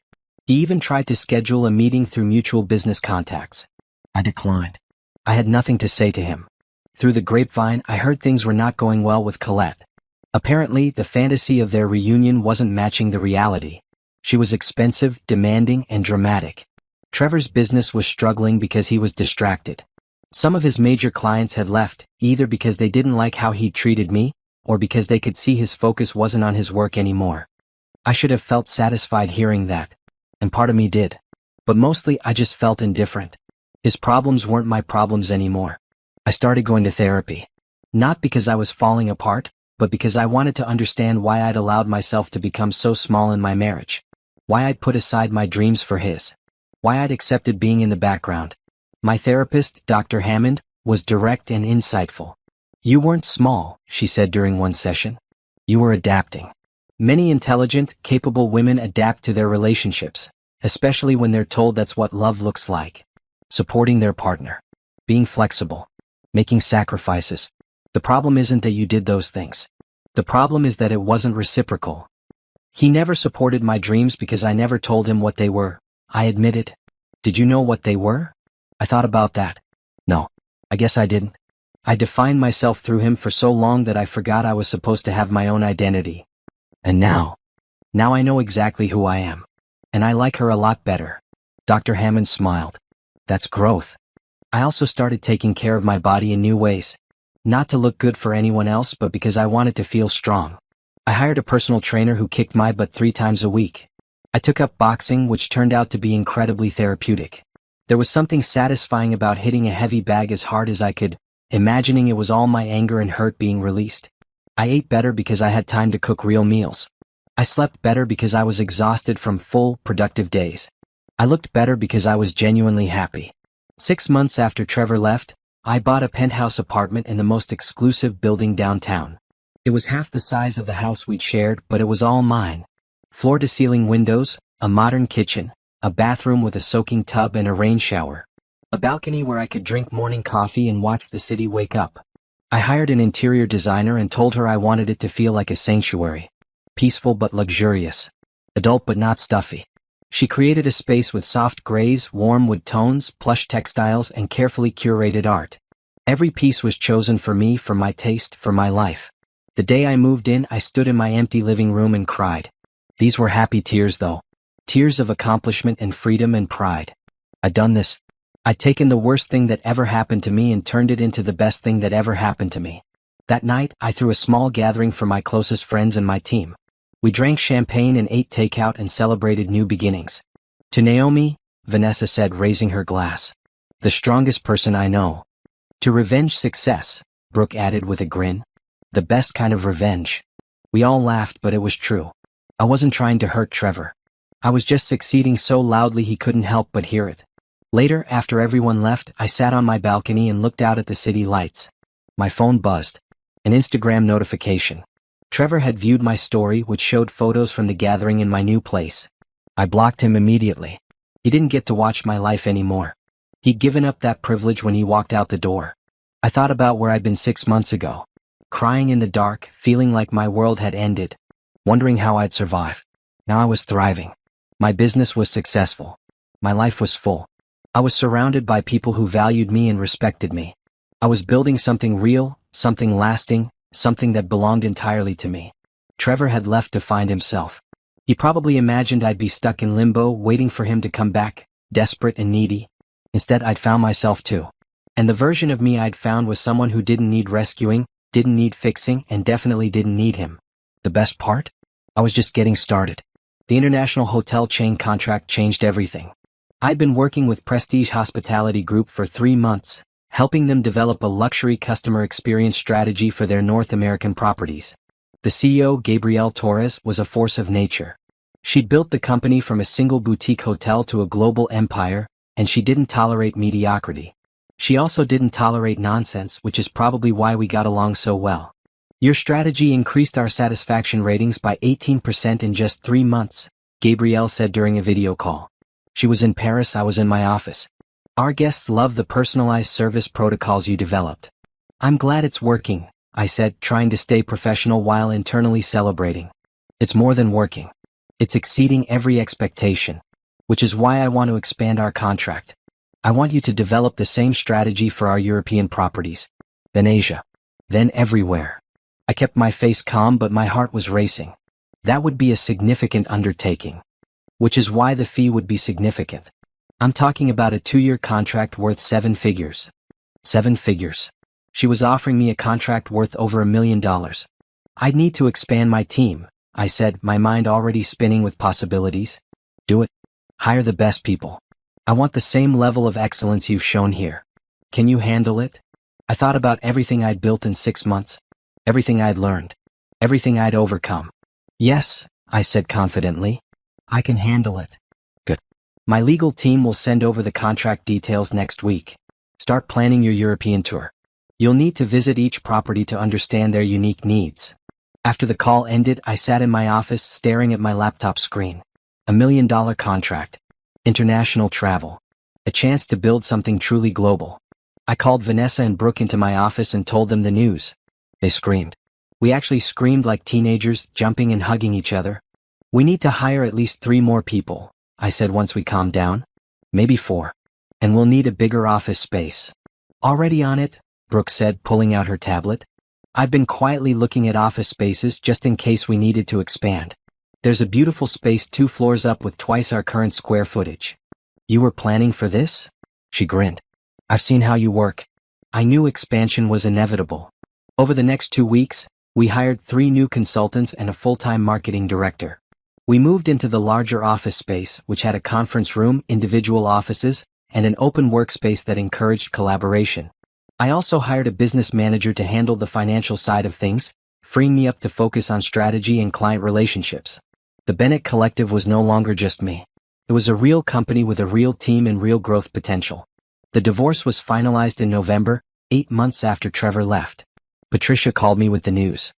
He even tried to schedule a meeting through mutual business contacts. I declined. I had nothing to say to him. Through the grapevine, I heard things were not going well with Colette. Apparently, the fantasy of their reunion wasn't matching the reality. She was expensive, demanding, and dramatic. Trevor's business was struggling because he was distracted. Some of his major clients had left, either because they didn't like how he treated me, or because they could see his focus wasn't on his work anymore. I should have felt satisfied hearing that, and part of me did. But mostly I just felt indifferent. His problems weren't my problems anymore. I started going to therapy. Not because I was falling apart, but because I wanted to understand why I'd allowed myself to become so small in my marriage. Why I'd put aside my dreams for his. Why I'd accepted being in the background. My therapist, Dr. Hammond, was direct and insightful. "You weren't small," she said during one session. "You were adapting." Many intelligent, capable women adapt to their relationships, especially when they're told that's what love looks like. Supporting their partner. Being flexible. Making sacrifices. The problem isn't that you did those things. The problem is that it wasn't reciprocal. He never supported my dreams because I never told him what they were, I admitted. "Did you know what they were?" I thought about that. No, I guess I didn't. I defined myself through him for so long that I forgot I was supposed to have my own identity. And now I know exactly who I am. And I like her a lot better. Dr. Hammond smiled. That's growth. I also started taking care of my body in new ways. Not to look good for anyone else, but because I wanted to feel strong. I hired a personal trainer who kicked my butt 3 times a week. I took up boxing, which turned out to be incredibly therapeutic. There was something satisfying about hitting a heavy bag as hard as I could, imagining it was all my anger and hurt being released. I ate better because I had time to cook real meals. I slept better because I was exhausted from full, productive days. I looked better because I was genuinely happy. 6 months after Trevor left, I bought a penthouse apartment in the most exclusive building downtown. It was half the size of the house we'd shared, but it was all mine. Floor-to-ceiling windows, a modern kitchen, a bathroom with a soaking tub and a rain shower. A balcony where I could drink morning coffee and watch the city wake up. I hired an interior designer and told her I wanted it to feel like a sanctuary. Peaceful but luxurious. Adult but not stuffy. She created a space with soft grays, warm wood tones, plush textiles, and carefully curated art. Every piece was chosen for me, for my taste, for my life. The day I moved in, I stood in my empty living room and cried. These were happy tears though. Tears of accomplishment and freedom and pride. I'd done this. I'd taken the worst thing that ever happened to me and turned it into the best thing that ever happened to me. That night, I threw a small gathering for my closest friends and my team. We drank champagne and ate takeout and celebrated new beginnings. To Naomi, Vanessa said, raising her glass. The strongest person I know. To revenge success, Brooke added with a grin. The best kind of revenge. We all laughed, but it was true. I wasn't trying to hurt Trevor. I was just succeeding so loudly he couldn't help but hear it. Later, after everyone left, I sat on my balcony and looked out at the city lights. My phone buzzed. An Instagram notification. Trevor had viewed my story, which showed photos from the gathering in my new place. I blocked him immediately. He didn't get to watch my life anymore. He'd given up that privilege when he walked out the door. I thought about where I'd been 6 months ago. Crying in the dark, feeling like my world had ended. Wondering how I'd survive. Now I was thriving. My business was successful. My life was full. I was surrounded by people who valued me and respected me. I was building something real, something lasting, something that belonged entirely to me. Trevor had left to find himself. He probably imagined I'd be stuck in limbo, waiting for him to come back, desperate and needy. Instead, I'd found myself too. And the version of me I'd found was someone who didn't need rescuing, didn't need fixing, and definitely didn't need him. The best part? I was just getting started. The international hotel chain contract changed everything. I'd been working with Prestige Hospitality Group for 3 months, helping them develop a luxury customer experience strategy for their North American properties. The CEO, Gabrielle Torres, was a force of nature. She'd built the company from a single boutique hotel to a global empire, and she didn't tolerate mediocrity. She also didn't tolerate nonsense, which is probably why we got along so well. Your strategy increased our satisfaction ratings by 18% in just 3 months, Gabrielle said during a video call. She was in Paris, I was in my office. Our guests love the personalized service protocols you developed. I'm glad it's working, I said, trying to stay professional while internally celebrating. It's more than working. It's exceeding every expectation. Which is why I want to expand our contract. I want you to develop the same strategy for our European properties. Then Asia. Then everywhere. I kept my face calm, but my heart was racing. That would be a significant undertaking. Which is why the fee would be significant. I'm talking about a 2-year contract worth 7 figures. 7 figures. She was offering me a contract worth over $1 million. I'd need to expand my team, I said, my mind already spinning with possibilities. Do it. Hire the best people. I want the same level of excellence you've shown here. Can you handle it? I thought about everything I'd built in 6 months, everything I'd learned, everything I'd overcome. Yes, I said confidently. I can handle it. Good. My legal team will send over the contract details next week. Start planning your European tour. You'll need to visit each property to understand their unique needs. After the call ended, I sat in my office staring at my laptop screen. $1 million contract. International travel. A chance to build something truly global. I called Vanessa and Brooke into my office and told them the news. They screamed. We actually screamed like teenagers, jumping and hugging each other. We need to hire at least 3 more people, I said once we calmed down. Maybe 4. And we'll need a bigger office space. Already on it, Brooke said, pulling out her tablet. I've been quietly looking at office spaces just in case we needed to expand. There's a beautiful space 2 floors up with twice our current square footage. You were planning for this? She grinned. I've seen how you work. I knew expansion was inevitable. Over the next 2 weeks, we hired 3 new consultants and a full-time marketing director. We moved into the larger office space, which had a conference room, individual offices, and an open workspace that encouraged collaboration. I also hired a business manager to handle the financial side of things, freeing me up to focus on strategy and client relationships. The Bennett Collective was no longer just me. It was a real company with a real team and real growth potential. The divorce was finalized in November, 8 months after Trevor left. Patricia called me with the news.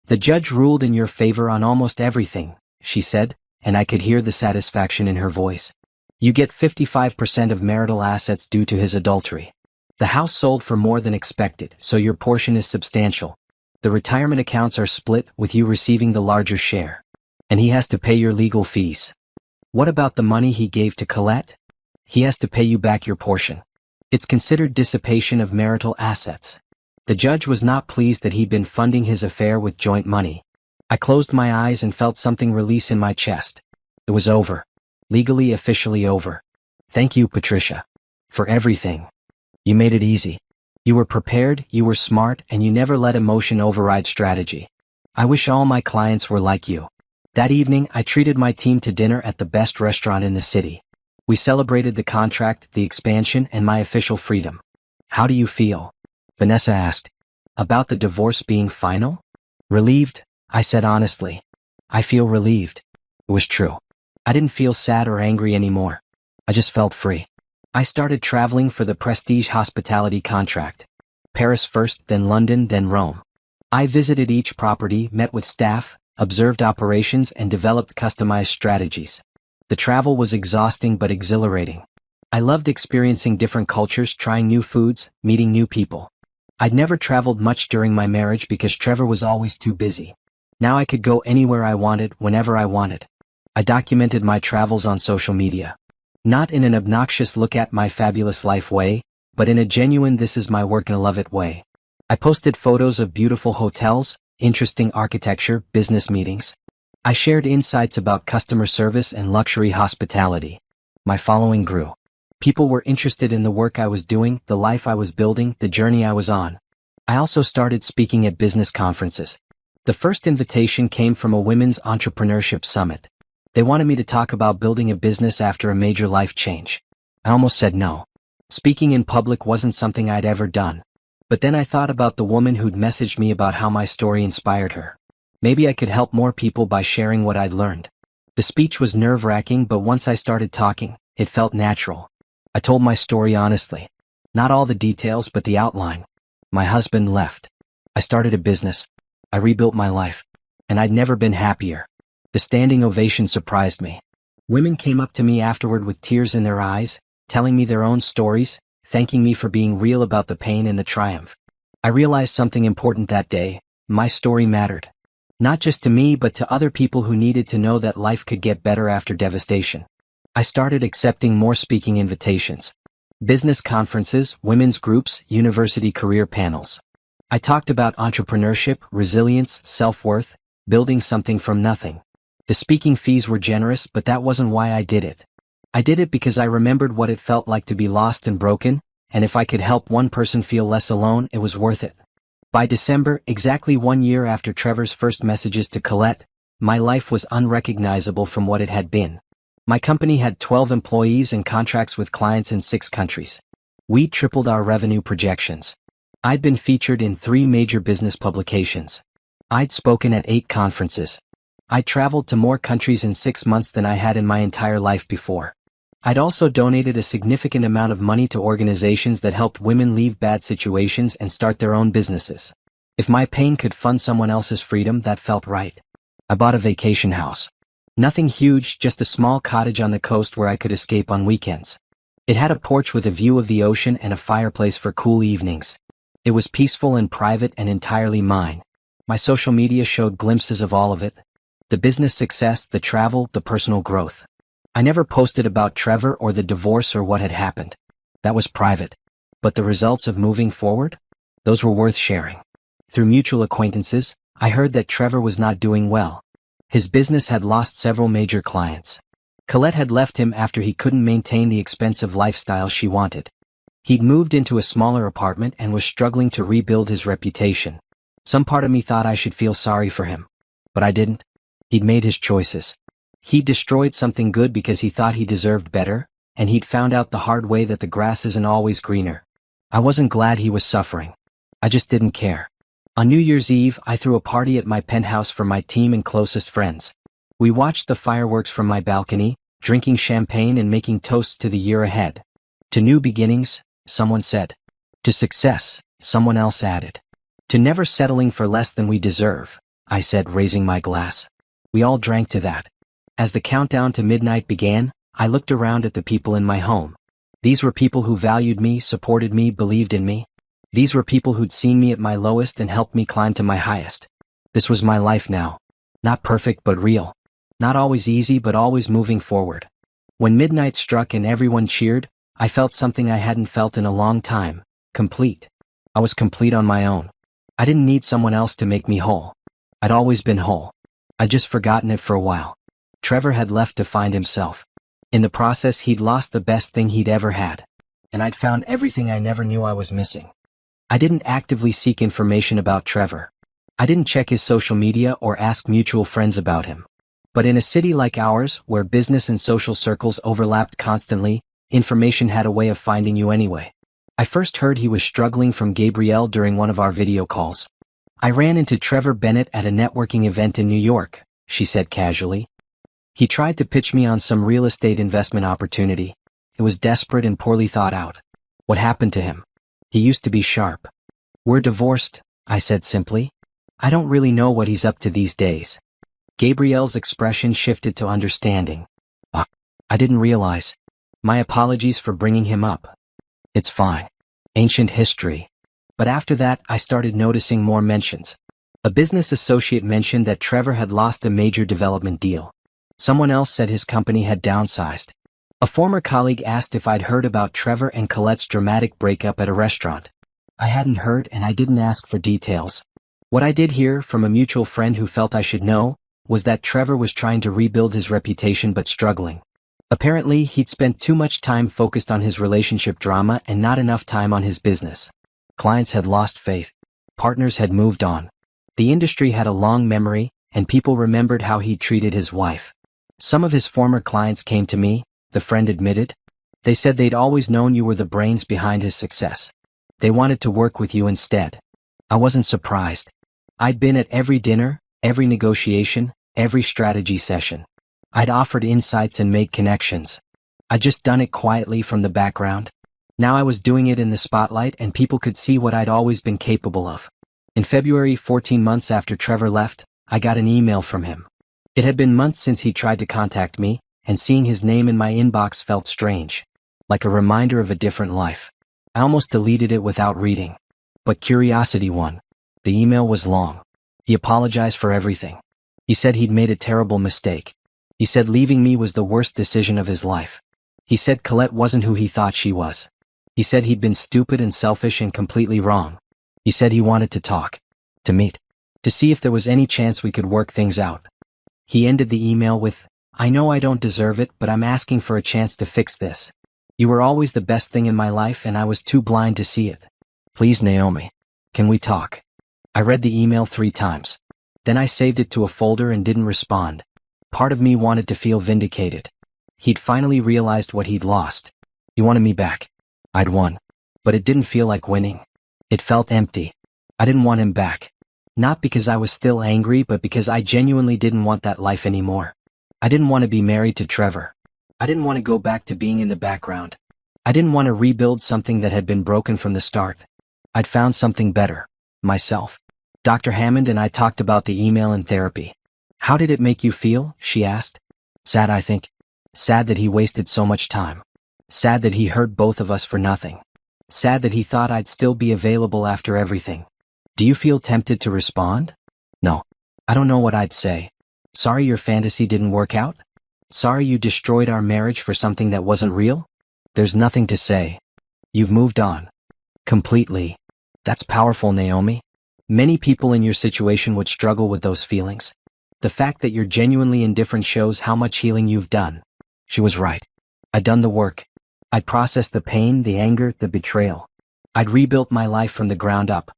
The judge ruled in your favor on almost everything, she said, and I could hear the satisfaction in her voice. You get 55% of marital assets due to his adultery. The house sold for more than expected, so your portion is substantial. The retirement accounts are split, with you receiving the larger share. And he has to pay your legal fees. What about the money he gave to Colette? He has to pay you back your portion. It's considered dissipation of marital assets. The judge was not pleased that he'd been funding his affair with joint money. I closed my eyes and felt something release in my chest. It was over. Legally, officially over. Thank you, Patricia. For everything. You made it easy. You were prepared, you were smart, and you never let emotion override strategy. I wish all my clients were like you. That evening, I treated my team to dinner at the best restaurant in the city. We celebrated the contract, the expansion, and my official freedom. How do you feel? Vanessa asked. About the divorce being final? Relieved, I said honestly. I feel relieved. It was true. I didn't feel sad or angry anymore. I just felt free. I started traveling for the prestige hospitality contract. Paris first, then London, then Rome. I visited each property, met with staff, observed operations, and developed customized strategies. The travel was exhausting but exhilarating. I loved experiencing different cultures, trying new foods, meeting new people. I'd never traveled much during my marriage because Trevor was always too busy. Now I could go anywhere I wanted, whenever I wanted. I documented my travels on social media. Not in an obnoxious look at my fabulous life way, but in a genuine this is my work and love it way. I posted photos of beautiful hotels, interesting architecture, business meetings. I shared insights about customer service and luxury hospitality. My following grew. People were interested in the work I was doing, the life I was building, the journey I was on. I also started speaking at business conferences. The first invitation came from a women's entrepreneurship summit. They wanted me to talk about building a business after a major life change. I almost said no. Speaking in public wasn't something I'd ever done. But then I thought about the woman who'd messaged me about how my story inspired her. Maybe I could help more people by sharing what I'd learned. The speech was nerve-wracking, but once I started talking, it felt natural. I told my story honestly. Not all the details, but the outline. My husband left. I started a business. I rebuilt my life. And I'd never been happier. The standing ovation surprised me. Women came up to me afterward with tears in their eyes, telling me their own stories, thanking me for being real about the pain and the triumph. I realized something important that day. My story mattered. Not just to me, but to other people who needed to know that life could get better after devastation. I started accepting more speaking invitations. Business conferences, women's groups, university career panels. I talked about entrepreneurship, resilience, self-worth, building something from nothing. The speaking fees were generous, but that wasn't why I did it. I did it because I remembered what it felt like to be lost and broken, and if I could help one person feel less alone, it was worth it. By December, exactly 1 year after Trevor's first messages to Colette, my life was unrecognizable from what it had been. My company had 12 employees and contracts with clients in 6 countries. We tripled our revenue projections. I'd been featured in 3 major business publications. I'd spoken at 8 conferences. I'd traveled to more countries in 6 months than I had in my entire life before. I'd also donated a significant amount of money to organizations that helped women leave bad situations and start their own businesses. If my pain could fund someone else's freedom, that felt right. I bought a vacation house. Nothing huge, just a small cottage on the coast where I could escape on weekends. It had a porch with a view of the ocean and a fireplace for cool evenings. It was peaceful and private and entirely mine. My social media showed glimpses of all of it. The business success, the travel, the personal growth. I never posted about Trevor or the divorce or what had happened. That was private. But the results of moving forward? Those were worth sharing. Through mutual acquaintances, I heard that Trevor was not doing well. His business had lost several major clients. Colette had left him after he couldn't maintain the expensive lifestyle she wanted. He'd moved into a smaller apartment and was struggling to rebuild his reputation. Some part of me thought I should feel sorry for him. But I didn't. He'd made his choices. He'd destroyed something good because he thought he deserved better, and he'd found out the hard way that the grass isn't always greener. I wasn't glad he was suffering. I just didn't care. On New Year's Eve, I threw a party at my penthouse for my team and closest friends. We watched the fireworks from my balcony, drinking champagne and making toasts to the year ahead. To new beginnings, someone said. To success, someone else added. To never settling for less than we deserve, I said, raising my glass. We all drank to that. As the countdown to midnight began, I looked around at the people in my home. These were people who valued me, supported me, believed in me. These were people who'd seen me at my lowest and helped me climb to my highest. This was my life now. Not perfect but real. Not always easy but always moving forward. When midnight struck and everyone cheered, I felt something I hadn't felt in a long time. Complete. I was complete on my own. I didn't need someone else to make me whole. I'd always been whole. I'd just forgotten it for a while. Trevor had left to find himself. In the process, he'd lost the best thing he'd ever had. And I'd found everything I never knew I was missing. I didn't actively seek information about Trevor. I didn't check his social media or ask mutual friends about him. But in a city like ours, where business and social circles overlapped constantly, information had a way of finding you anyway. I first heard he was struggling from Gabrielle during one of our video calls. I ran into Trevor Bennett at a networking event in New York, she said casually. He tried to pitch me on some real estate investment opportunity. It was desperate and poorly thought out. What happened to him? He used to be sharp. We're divorced, I said simply. I don't really know what he's up to these days. Gabrielle's expression shifted to understanding. I didn't realize. My apologies for bringing him up. It's fine. Ancient history. But after that, I started noticing more mentions. A business associate mentioned that Trevor had lost a major development deal. Someone else said his company had downsized. A former colleague asked if I'd heard about Trevor and Colette's dramatic breakup at a restaurant. I hadn't heard and I didn't ask for details. What I did hear from a mutual friend who felt I should know was that Trevor was trying to rebuild his reputation but struggling. Apparently, he'd spent too much time focused on his relationship drama and not enough time on his business. Clients had lost faith. Partners had moved on. The industry had a long memory, and people remembered how he treated his wife. Some of his former clients came to me, the friend admitted. They said they'd always known you were the brains behind his success. They wanted to work with you instead. I wasn't surprised. I'd been at every dinner, every negotiation, every strategy session. I'd offered insights and made connections. I'd just done it quietly from the background. Now I was doing it in the spotlight and people could see what I'd always been capable of. In February, 14 months after Trevor left, I got an email from him. It had been months since he tried to contact me, and seeing his name in my inbox felt strange. Like a reminder of a different life. I almost deleted it without reading. But curiosity won. The email was long. He apologized for everything. He said he'd made a terrible mistake. He said leaving me was the worst decision of his life. He said Colette wasn't who he thought she was. He said he'd been stupid and selfish and completely wrong. He said he wanted to talk. To meet. To see if there was any chance we could work things out. He ended the email with, I know I don't deserve it, but I'm asking for a chance to fix this. You were always the best thing in my life and I was too blind to see it. Please, Naomi. Can we talk? I read the email 3 times. Then I saved it to a folder and didn't respond. Part of me wanted to feel vindicated. He'd finally realized what he'd lost. He wanted me back. I'd won. But it didn't feel like winning. It felt empty. I didn't want him back. Not because I was still angry, but because I genuinely didn't want that life anymore. I didn't want to be married to Trevor. I didn't want to go back to being in the background. I didn't want to rebuild something that had been broken from the start. I'd found something better. Myself. Dr. Hammond and I talked about the email and therapy. How did it make you feel? She asked. Sad, I think. Sad that he wasted so much time. Sad that he hurt both of us for nothing. Sad that he thought I'd still be available after everything. Do you feel tempted to respond? No. I don't know what I'd say. Sorry your fantasy didn't work out? Sorry you destroyed our marriage for something that wasn't real? There's nothing to say. You've moved on. Completely. That's powerful, Naomi. Many people in your situation would struggle with those feelings. The fact that you're genuinely indifferent shows how much healing you've done. She was right. I'd done the work. I'd processed the pain, the anger, the betrayal. I'd rebuilt my life from the ground up.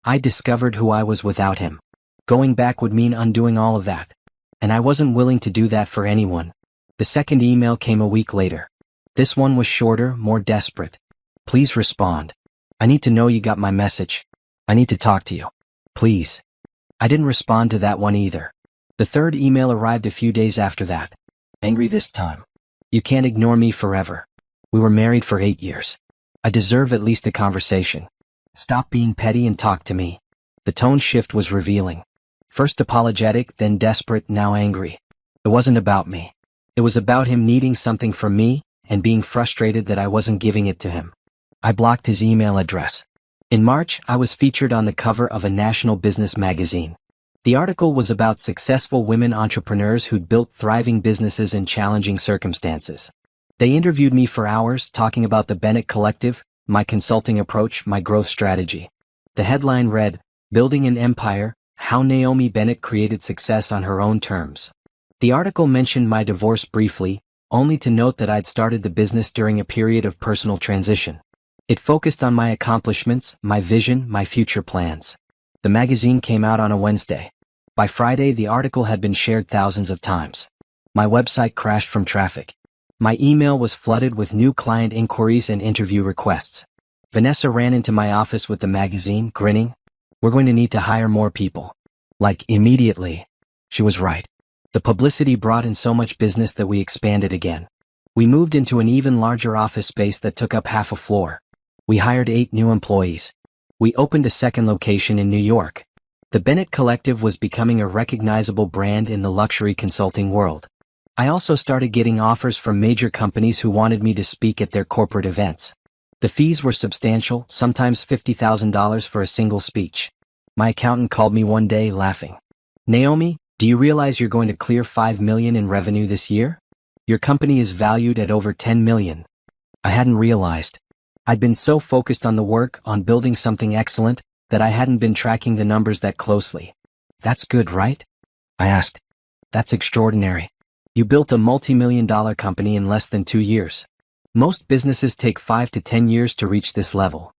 I discovered who I was without him. Going back would mean undoing all of that. And I wasn't willing to do that for anyone. The second email came a week later. This one was shorter, more desperate. Please respond. I need to know you got my message. I need to talk to you. Please. I didn't respond to that one either. The third email arrived a few days after that. Angry this time. You can't ignore me forever. We were married for 8 years. I deserve at least a conversation. Stop being petty and talk to me. The tone shift was revealing. First apologetic, then desperate, now angry. It wasn't about me. It was about him needing something from me and being frustrated that I wasn't giving it to him. I blocked his email address. In March, I was featured on the cover of a national business magazine. The article was about successful women entrepreneurs who'd built thriving businesses in challenging circumstances. They interviewed me for hours, talking about the Bennett Collective, my consulting approach, my growth strategy. The headline read, Building an Empire, How Naomi Bennett Created Success on Her Own Terms. The article mentioned my divorce briefly, only to note that I'd started the business during a period of personal transition. It focused on my accomplishments, my vision, my future plans. The magazine came out on a Wednesday. By Friday, the article had been shared thousands of times. My website crashed from traffic. My email was flooded with new client inquiries and interview requests. Vanessa ran into my office with the magazine, grinning. We're going to need to hire more people. Like, immediately. She was right. The publicity brought in so much business that we expanded again. We moved into an even larger office space that took up half a floor. We hired 8 new employees. We opened a second location in New York. The Bennett Collective was becoming a recognizable brand in the luxury consulting world. I also started getting offers from major companies who wanted me to speak at their corporate events. The fees were substantial, sometimes $50,000 for a single speech. My accountant called me one day, laughing. Naomi, do you realize you're going to clear $5 million in revenue this year? Your company is valued at over $10 million. I hadn't realized. I'd been so focused on the work, on building something excellent, that I hadn't been tracking the numbers that closely. That's good, right? I asked. That's extraordinary. You built a multi-million-dollar company in less than 2 years. Most businesses take 5 to 10 years to reach this level.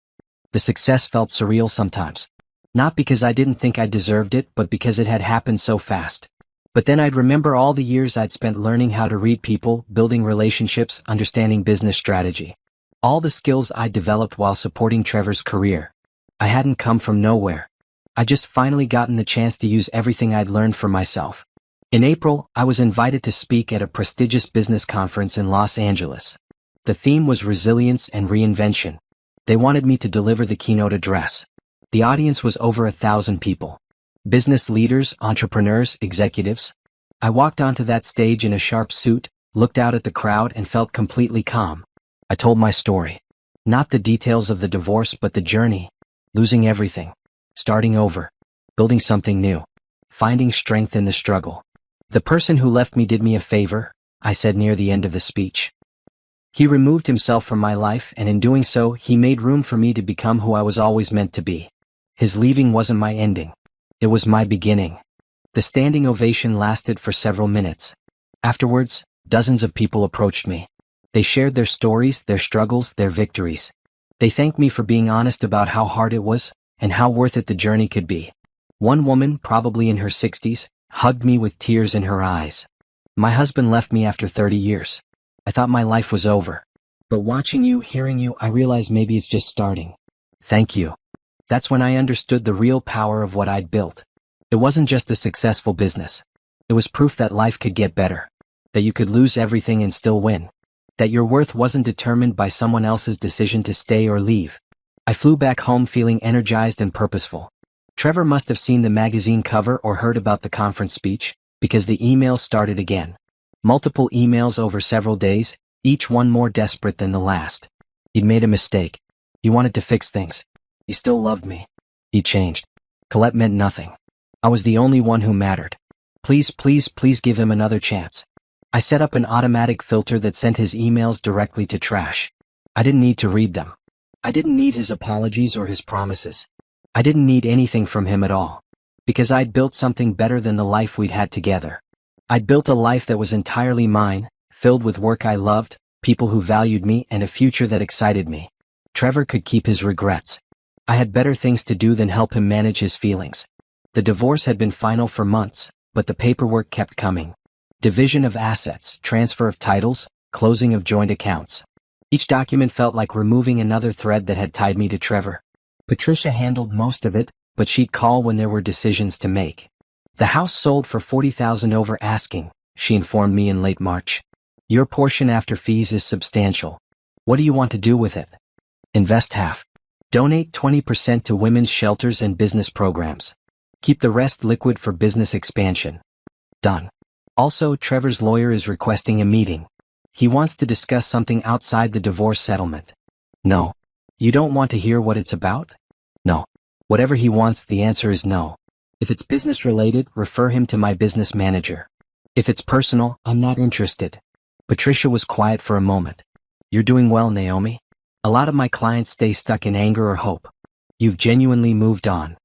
The success felt surreal sometimes. Not because I didn't think I deserved it, but because it had happened so fast. But then I'd remember all the years I'd spent learning how to read people, building relationships, understanding business strategy. All the skills I'd developed while supporting Trevor's career. I hadn't come from nowhere. I'd just finally gotten the chance to use everything I'd learned for myself. In April, I was invited to speak at a prestigious business conference in Los Angeles. The theme was resilience and reinvention. They wanted me to deliver the keynote address. The audience was over 1,000 people. Business leaders, entrepreneurs, executives. I walked onto that stage in a sharp suit, looked out at the crowd and felt completely calm. I told my story. Not the details of the divorce, but the journey. Losing everything. Starting over. Building something new. Finding strength in the struggle. The person who left me did me a favor, I said near the end of the speech. He removed himself from my life, and in doing so, he made room for me to become who I was always meant to be. His leaving wasn't my ending. It was my beginning. The standing ovation lasted for several minutes. Afterwards, dozens of people approached me. They shared their stories, their struggles, their victories. They thanked me for being honest about how hard it was, and how worth it the journey could be. One woman, probably in her 60s, hugged me with tears in her eyes. My husband left me after 30 years. I thought my life was over. But watching you, hearing you, I realized maybe it's just starting. Thank you. That's when I understood the real power of what I'd built. It wasn't just a successful business. It was proof that life could get better. That you could lose everything and still win. That your worth wasn't determined by someone else's decision to stay or leave. I flew back home feeling energized and purposeful. Trevor must have seen the magazine cover or heard about the conference speech, because the emails started again. Multiple emails over several days, each one more desperate than the last. He'd made a mistake. He wanted to fix things. He still loved me. He changed. Colette meant nothing. I was the only one who mattered. Please, please, please give him another chance. I set up an automatic filter that sent his emails directly to trash. I didn't need to read them. I didn't need his apologies or his promises. I didn't need anything from him at all. Because I'd built something better than the life we'd had together. I'd built a life that was entirely mine, filled with work I loved, people who valued me, and a future that excited me. Trevor could keep his regrets. I had better things to do than help him manage his feelings. The divorce had been final for months, but the paperwork kept coming. Division of assets, transfer of titles, closing of joint accounts. Each document felt like removing another thread that had tied me to Trevor. Patricia handled most of it, but she'd call when there were decisions to make. The house sold for $40,000 over asking, she informed me in late March. Your portion after fees is substantial. What do you want to do with it? Invest half. Donate 20% to women's shelters and business programs. Keep the rest liquid for business expansion. Done. Also, Trevor's lawyer is requesting a meeting. He wants to discuss something outside the divorce settlement. No. You don't want to hear what it's about? No. Whatever he wants, the answer is no. If it's business related, refer him to my business manager. If it's personal, I'm not interested. Patricia was quiet for a moment. You're doing well, Naomi. A lot of my clients stay stuck in anger or hope. You've genuinely moved on.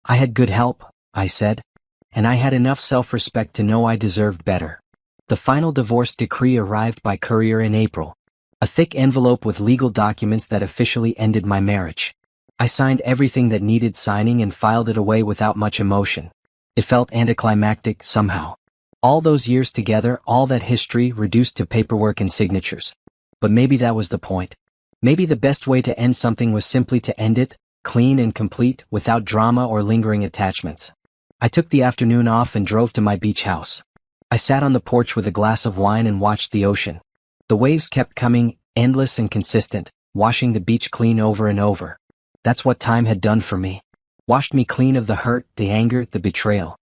I had good help, I said. And I had enough self-respect to know I deserved better. The final divorce decree arrived by courier in April. A thick envelope with legal documents that officially ended my marriage. I signed everything that needed signing and filed it away without much emotion. It felt anticlimactic somehow. All those years together, all that history reduced to paperwork and signatures. But maybe that was the point. Maybe the best way to end something was simply to end it, clean and complete, without drama or lingering attachments. I took the afternoon off and drove to my beach house. I sat on the porch with a glass of wine and watched the ocean. The waves kept coming, endless and consistent, washing the beach clean over and over. That's what time had done for me. Washed me clean of the hurt, the anger, the betrayal.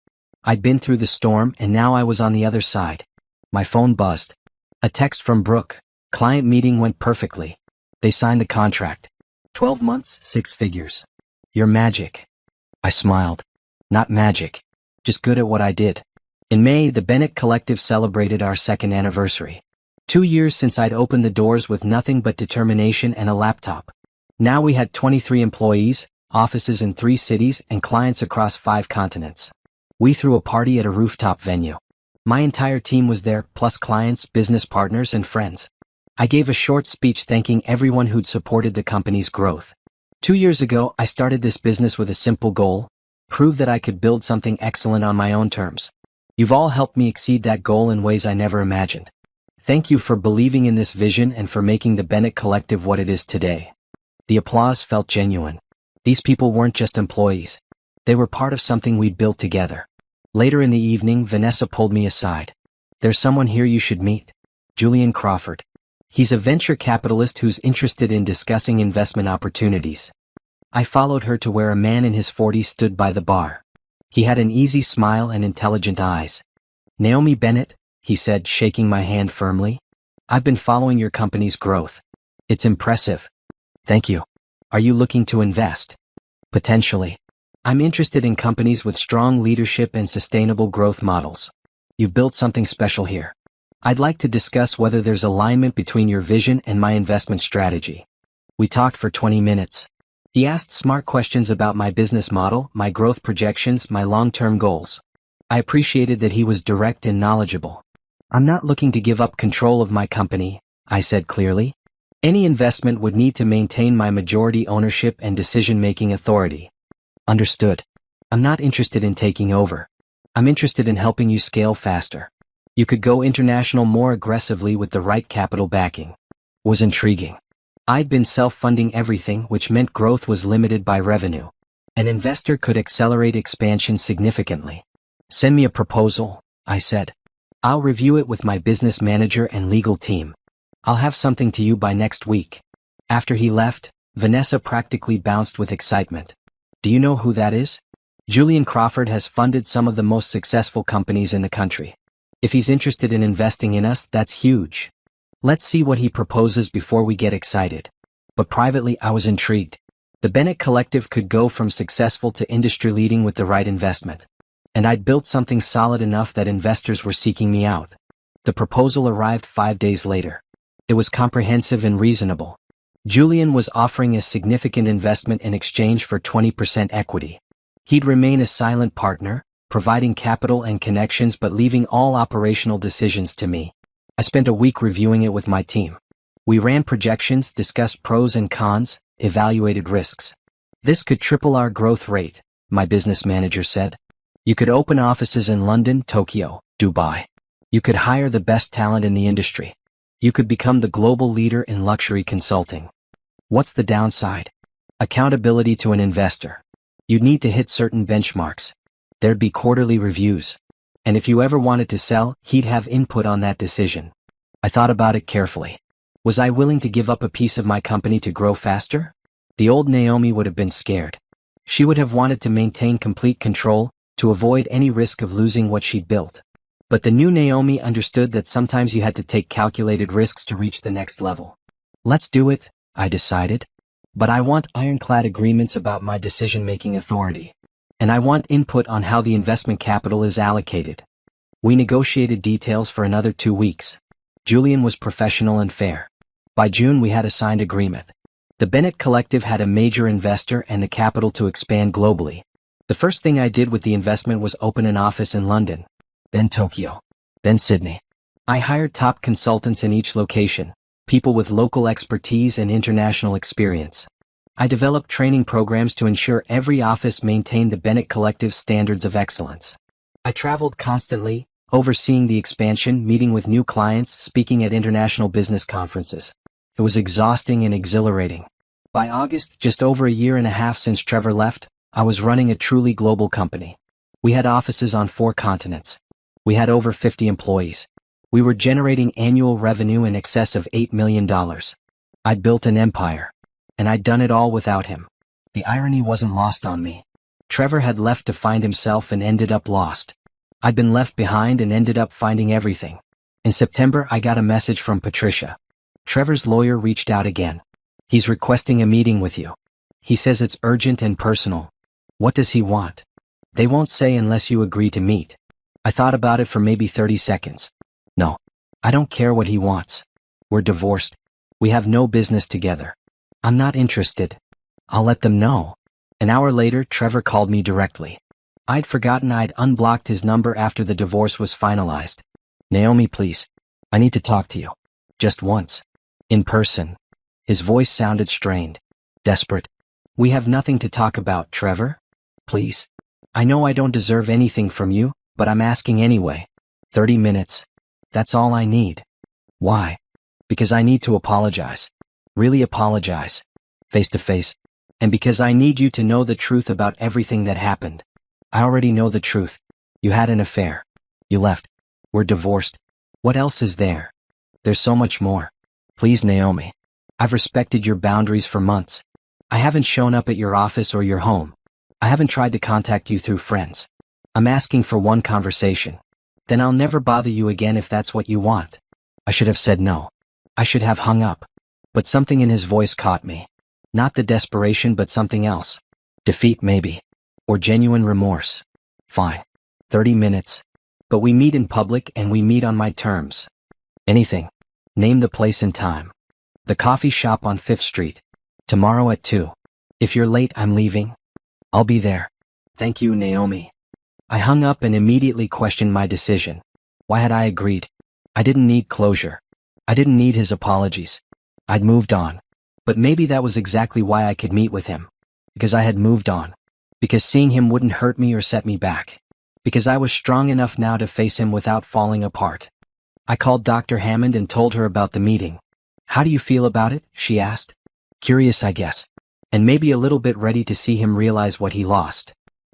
I'd been through the storm and now I was on the other side. My phone buzzed. A text from Brooke. Client meeting went perfectly. They signed the contract. 12 months, 6 figures. You're magic. I smiled. Not magic. Just good at what I did. In May, the Bennett Collective celebrated our second anniversary. 2 years since I'd opened the doors with nothing but determination and a laptop. Now we had 23 employees, offices in 3 cities, and clients across 5 continents. We threw a party at a rooftop venue. My entire team was there, plus clients, business partners, and friends. I gave a short speech thanking everyone who'd supported the company's growth. 2 years ago, I started this business with a simple goal: prove that I could build something excellent on my own terms. You've all helped me exceed that goal in ways I never imagined. Thank you for believing in this vision and for making the Bennett Collective what it is today. The applause felt genuine. These people weren't just employees. They were part of something we'd built together. Later in the evening, Vanessa pulled me aside. There's someone here you should meet. Julian Crawford. He's a venture capitalist who's interested in discussing investment opportunities. I followed her to where a man in his 40s stood by the bar. He had an easy smile and intelligent eyes. Naomi Bennett, he said, shaking my hand firmly. I've been following your company's growth. It's impressive. Thank you. Are you looking to invest? Potentially. I'm interested in companies with strong leadership and sustainable growth models. You've built something special here. I'd like to discuss whether there's alignment between your vision and my investment strategy. We talked for 20 minutes. He asked smart questions about my business model, my growth projections, my long-term goals. I appreciated that he was direct and knowledgeable. I'm not looking to give up control of my company, I said clearly. Any investment would need to maintain my majority ownership and decision-making authority. Understood. I'm not interested in taking over. I'm interested in helping you scale faster. You could go international more aggressively with the right capital backing. Was intriguing. I'd been self-funding everything, which meant growth was limited by revenue. An investor could accelerate expansion significantly. Send me a proposal, I said. I'll review it with my business manager and legal team. I'll have something to you by next week. After he left, Vanessa practically bounced with excitement. Do you know who that is? Julian Crawford has funded some of the most successful companies in the country. If he's interested in investing in us, that's huge. Let's see what he proposes before we get excited. But privately, I was intrigued. The Bennett Collective could go from successful to industry-leading with the right investment. And I'd built something solid enough that investors were seeking me out. The proposal arrived 5 days later. It was comprehensive and reasonable. Julian was offering a significant investment in exchange for 20% equity. He'd remain a silent partner, providing capital and connections but leaving all operational decisions to me. I spent a week reviewing it with my team. We ran projections, discussed pros and cons, evaluated risks. This could triple our growth rate, my business manager said. You could open offices in London, Tokyo, Dubai. You could hire the best talent in the industry. You could become the global leader in luxury consulting. What's the downside? Accountability to an investor. You'd need to hit certain benchmarks. There'd be quarterly reviews. And if you ever wanted to sell, he'd have input on that decision. I thought about it carefully. Was I willing to give up a piece of my company to grow faster? The old Naomi would have been scared. She would have wanted to maintain complete control, to avoid any risk of losing what she'd built. But the new Naomi understood that sometimes you had to take calculated risks to reach the next level. Let's do it, I decided. But I want ironclad agreements about my decision-making authority. And I want input on how the investment capital is allocated. We negotiated details for another 2 weeks. Julian was professional and fair. By June we had a signed agreement. The Bennett Collective had a major investor and the capital to expand globally. The first thing I did with the investment was open an office in London, then Tokyo, then Sydney. I hired top consultants in each location, people with local expertise and international experience. I developed training programs to ensure every office maintained the Bennett Collective's standards of excellence. I traveled constantly, overseeing the expansion, meeting with new clients, speaking at international business conferences. It was exhausting and exhilarating. By August, just over a year and a half since Trevor left, I was running a truly global company. We had offices on 4 continents. We had over 50 employees. We were generating annual revenue in excess of $8 million. I'd built an empire. And I'd done it all without him. The irony wasn't lost on me. Trevor had left to find himself and ended up lost. I'd been left behind and ended up finding everything. In September, I got a message from Patricia. Trevor's lawyer reached out again. He's requesting a meeting with you. He says it's urgent and personal. What does he want? They won't say unless you agree to meet. I thought about it for maybe 30 seconds. No, I don't care what he wants. We're divorced. We have no business together. I'm not interested. I'll let them know. An hour later, Trevor called me directly. I'd forgotten I'd unblocked his number after the divorce was finalized. Naomi, please. I need to talk to you. Just once. In person. His voice sounded strained. Desperate. We have nothing to talk about, Trevor. Please. I know I don't deserve anything from you, but I'm asking anyway. 30 minutes. That's all I need. Why? Because I need to apologize. Really apologize. Face to face. And because I need you to know the truth about everything that happened. I already know the truth. You had an affair. You left. We're divorced. What else is there? There's so much more. Please, Naomi. I've respected your boundaries for months. I haven't shown up at your office or your home. I haven't tried to contact you through friends. I'm asking for one conversation. Then I'll never bother you again if that's what you want. I should have said no. I should have hung up. But something in his voice caught me. Not the desperation, but something else. Defeat, maybe. Or genuine remorse. Fine. 30 minutes. But we meet in public and we meet on my terms. Anything. Name the place and time. The coffee shop on 5th Street. Tomorrow at 2. If you're late, I'm leaving. I'll be there. Thank you, Naomi. I hung up and immediately questioned my decision. Why had I agreed? I didn't need closure. I didn't need his apologies. I'd moved on. But maybe that was exactly why I could meet with him. Because I had moved on. Because seeing him wouldn't hurt me or set me back. Because I was strong enough now to face him without falling apart. I called Dr. Hammond and told her about the meeting. How do you feel about it? She asked. Curious, I guess. and maybe a little bit ready to see him realize what he lost.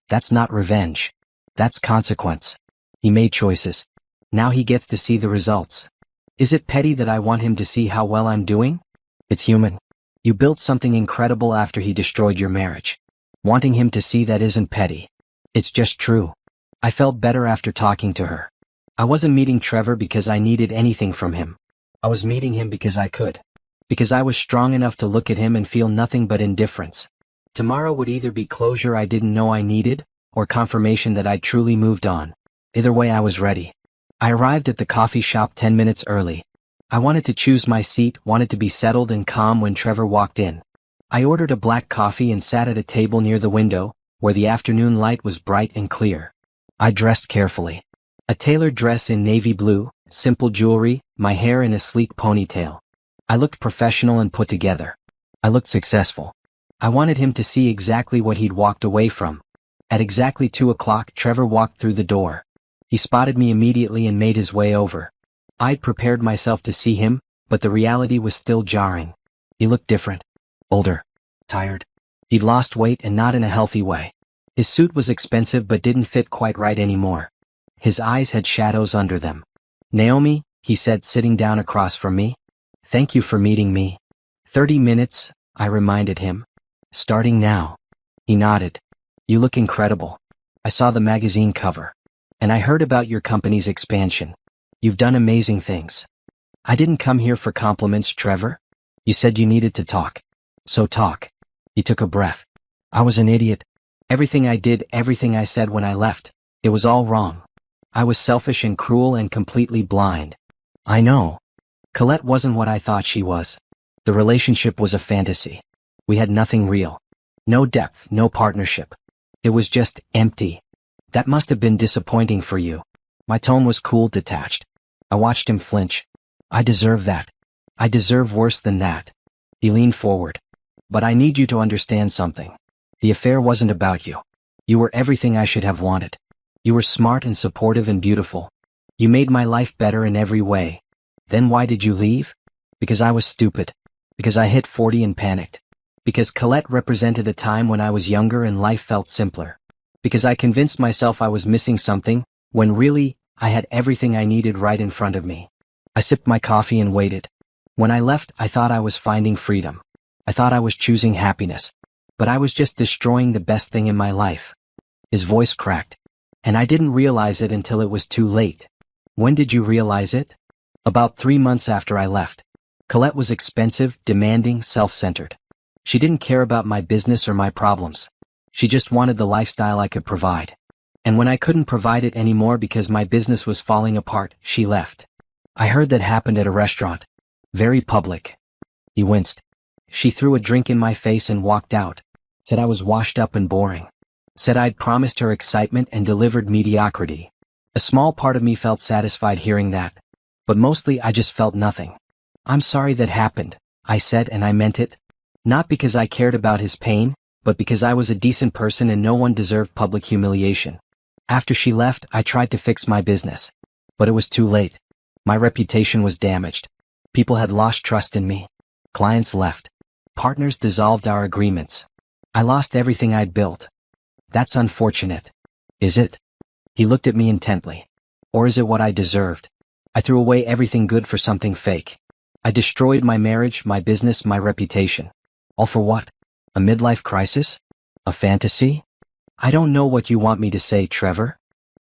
That's not revenge. That's consequence. He made choices. Now he gets to see the results. Is it petty that I want him to see how well I'm doing? It's human. You built something incredible after he destroyed your marriage. Wanting him to see that isn't petty. It's just true. I felt better after talking to her. I wasn't meeting Trevor because I needed anything from him. I was meeting him because I could. Because I was strong enough to look at him and feel nothing but indifference. Tomorrow would either be closure I didn't know I needed, or confirmation that I'd truly moved on. Either way, I was ready. I arrived at the coffee shop 10 minutes early. I wanted to choose my seat, wanted to be settled and calm when Trevor walked in. I ordered a black coffee and sat at a table near the window, where the afternoon light was bright and clear. I dressed carefully. A tailored dress in navy blue, simple jewelry, my hair in a sleek ponytail. I looked professional and put together. I looked successful. I wanted him to see exactly what he'd walked away from. At exactly 2 o'clock, Trevor walked through the door. He spotted me immediately and made his way over. I'd prepared myself to see him, but the reality was still jarring. He looked different. Older. Tired. He'd lost weight and not in a healthy way. His suit was expensive but didn't fit quite right anymore. His eyes had shadows under them. "Naomi," he said, sitting down across from me. "Thank you for meeting me." 30 minutes, I reminded him. "Starting now." He nodded. "You look incredible. I saw the magazine cover. And I heard about your company's expansion. You've done amazing things." "I didn't come here for compliments, Trevor. You said you needed to talk. So talk." He took a breath. "I was an idiot. Everything I did, everything I said when I left, it was all wrong. I was selfish and cruel and completely blind. I know. Colette wasn't what I thought she was. The relationship was a fantasy. We had nothing real. No depth, no partnership. It was just empty. That must have been disappointing for you." My tone was cool, detached. I watched him flinch. "I deserve that. I deserve worse than that." He leaned forward. "But I need you to understand something. The affair wasn't about you. You were everything I should have wanted. You were smart and supportive and beautiful. You made my life better in every way. Then why did you leave? Because I was stupid. Because I hit 40 and panicked. Because Colette represented a time when I was younger and life felt simpler. Because I convinced myself I was missing something, when really, I had everything I needed right in front of me." I sipped my coffee and waited. When I left, I thought I was finding freedom. I thought I was choosing happiness. But I was just destroying the best thing in my life. His voice cracked. "And I didn't realize it until it was too late." "When did you realize it?" "About 3 months after I left. Colette was expensive, demanding, self-centered. She didn't care about my business or my problems. She just wanted the lifestyle I could provide. And when I couldn't provide it anymore because my business was falling apart, she left. I heard that happened at a restaurant. Very public." He winced. "She threw a drink in my face and walked out. Said I was washed up and boring. Said I'd promised her excitement and delivered mediocrity." A small part of me felt satisfied hearing that. But mostly I just felt nothing. "I'm sorry that happened," I said, and I meant it. Not because I cared about his pain, but because I was a decent person and no one deserved public humiliation. After she left, I tried to fix my business. But it was too late. My reputation was damaged. People had lost trust in me. Clients left. Partners dissolved our agreements. I lost everything I'd built. That's unfortunate. Is it? He looked at me intently. Or is it what I deserved? I threw away everything good for something fake. I destroyed my marriage, my business, my reputation. All for what? A midlife crisis? A fantasy? I don't know what you want me to say, Trevor.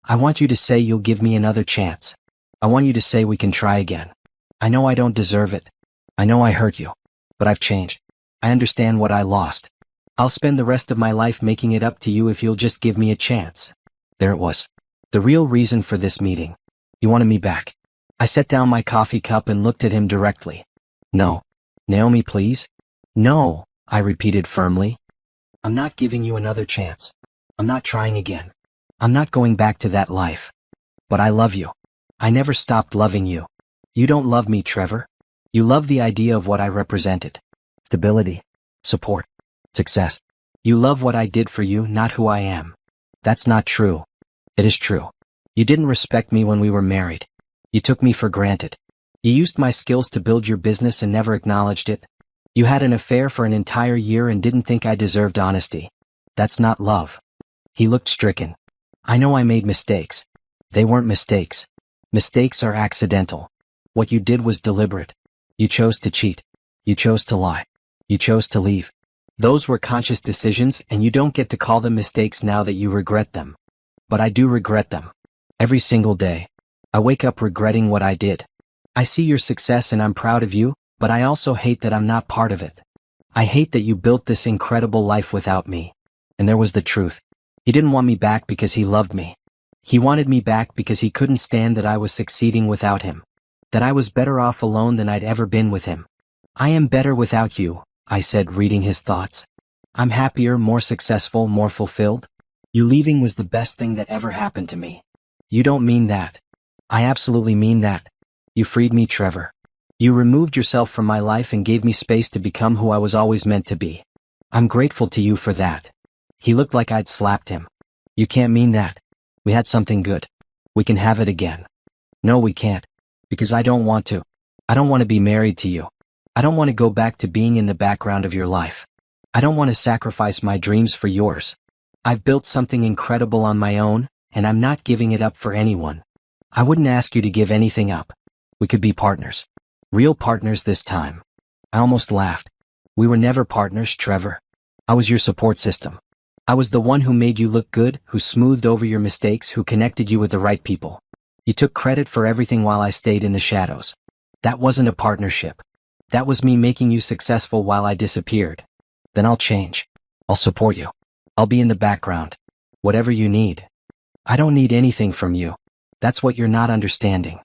I want you to say you'll give me another chance. I want you to say we can try again. I know I don't deserve it. I know I hurt you. But I've changed. I understand what I lost. I'll spend the rest of my life making it up to you if you'll just give me a chance. There it was. The real reason for this meeting. You wanted me back. I set down my coffee cup and looked at him directly. No. Naomi, please. No, I repeated firmly. I'm not giving you another chance. I'm not trying again. I'm not going back to that life. But I love you. I never stopped loving you. You don't love me, Trevor. You love the idea of what I represented. Stability. Support. Success. You love what I did for you, not who I am. That's not true. It is true. You didn't respect me when we were married. You took me for granted. You used my skills to build your business and never acknowledged it. You had an affair for an entire year and didn't think I deserved honesty. That's not love. He looked stricken. I know I made mistakes. They weren't mistakes. Mistakes are accidental. What you did was deliberate. You chose to cheat. You chose to lie. You chose to leave. Those were conscious decisions, and you don't get to call them mistakes now that you regret them. But I do regret them. Every single day. I wake up regretting what I did. I see your success and I'm proud of you, but I also hate that I'm not part of it. I hate that you built this incredible life without me. And there was the truth. He didn't want me back because he loved me. He wanted me back because he couldn't stand that I was succeeding without him. That I was better off alone than I'd ever been with him. I am better without you, I said, reading his thoughts. I'm happier, more successful, more fulfilled. You leaving was the best thing that ever happened to me. You don't mean that. I absolutely mean that. You freed me, Trevor. You removed yourself from my life and gave me space to become who I was always meant to be. I'm grateful to you for that. He looked like I'd slapped him. You can't mean that. We had something good. We can have it again. No, we can't. Because I don't want to. I don't want to be married to you. I don't want to go back to being in the background of your life. I don't want to sacrifice my dreams for yours. I've built something incredible on my own, and I'm not giving it up for anyone. I wouldn't ask you to give anything up. We could be partners. Real partners this time. I almost laughed. We were never partners, Trevor. I was your support system. I was the one who made you look good, who smoothed over your mistakes, who connected you with the right people. You took credit for everything while I stayed in the shadows. That wasn't a partnership. That was me making you successful while I disappeared. Then I'll change. I'll support you. I'll be in the background. Whatever you need. I don't need anything from you. That's what you're not understanding.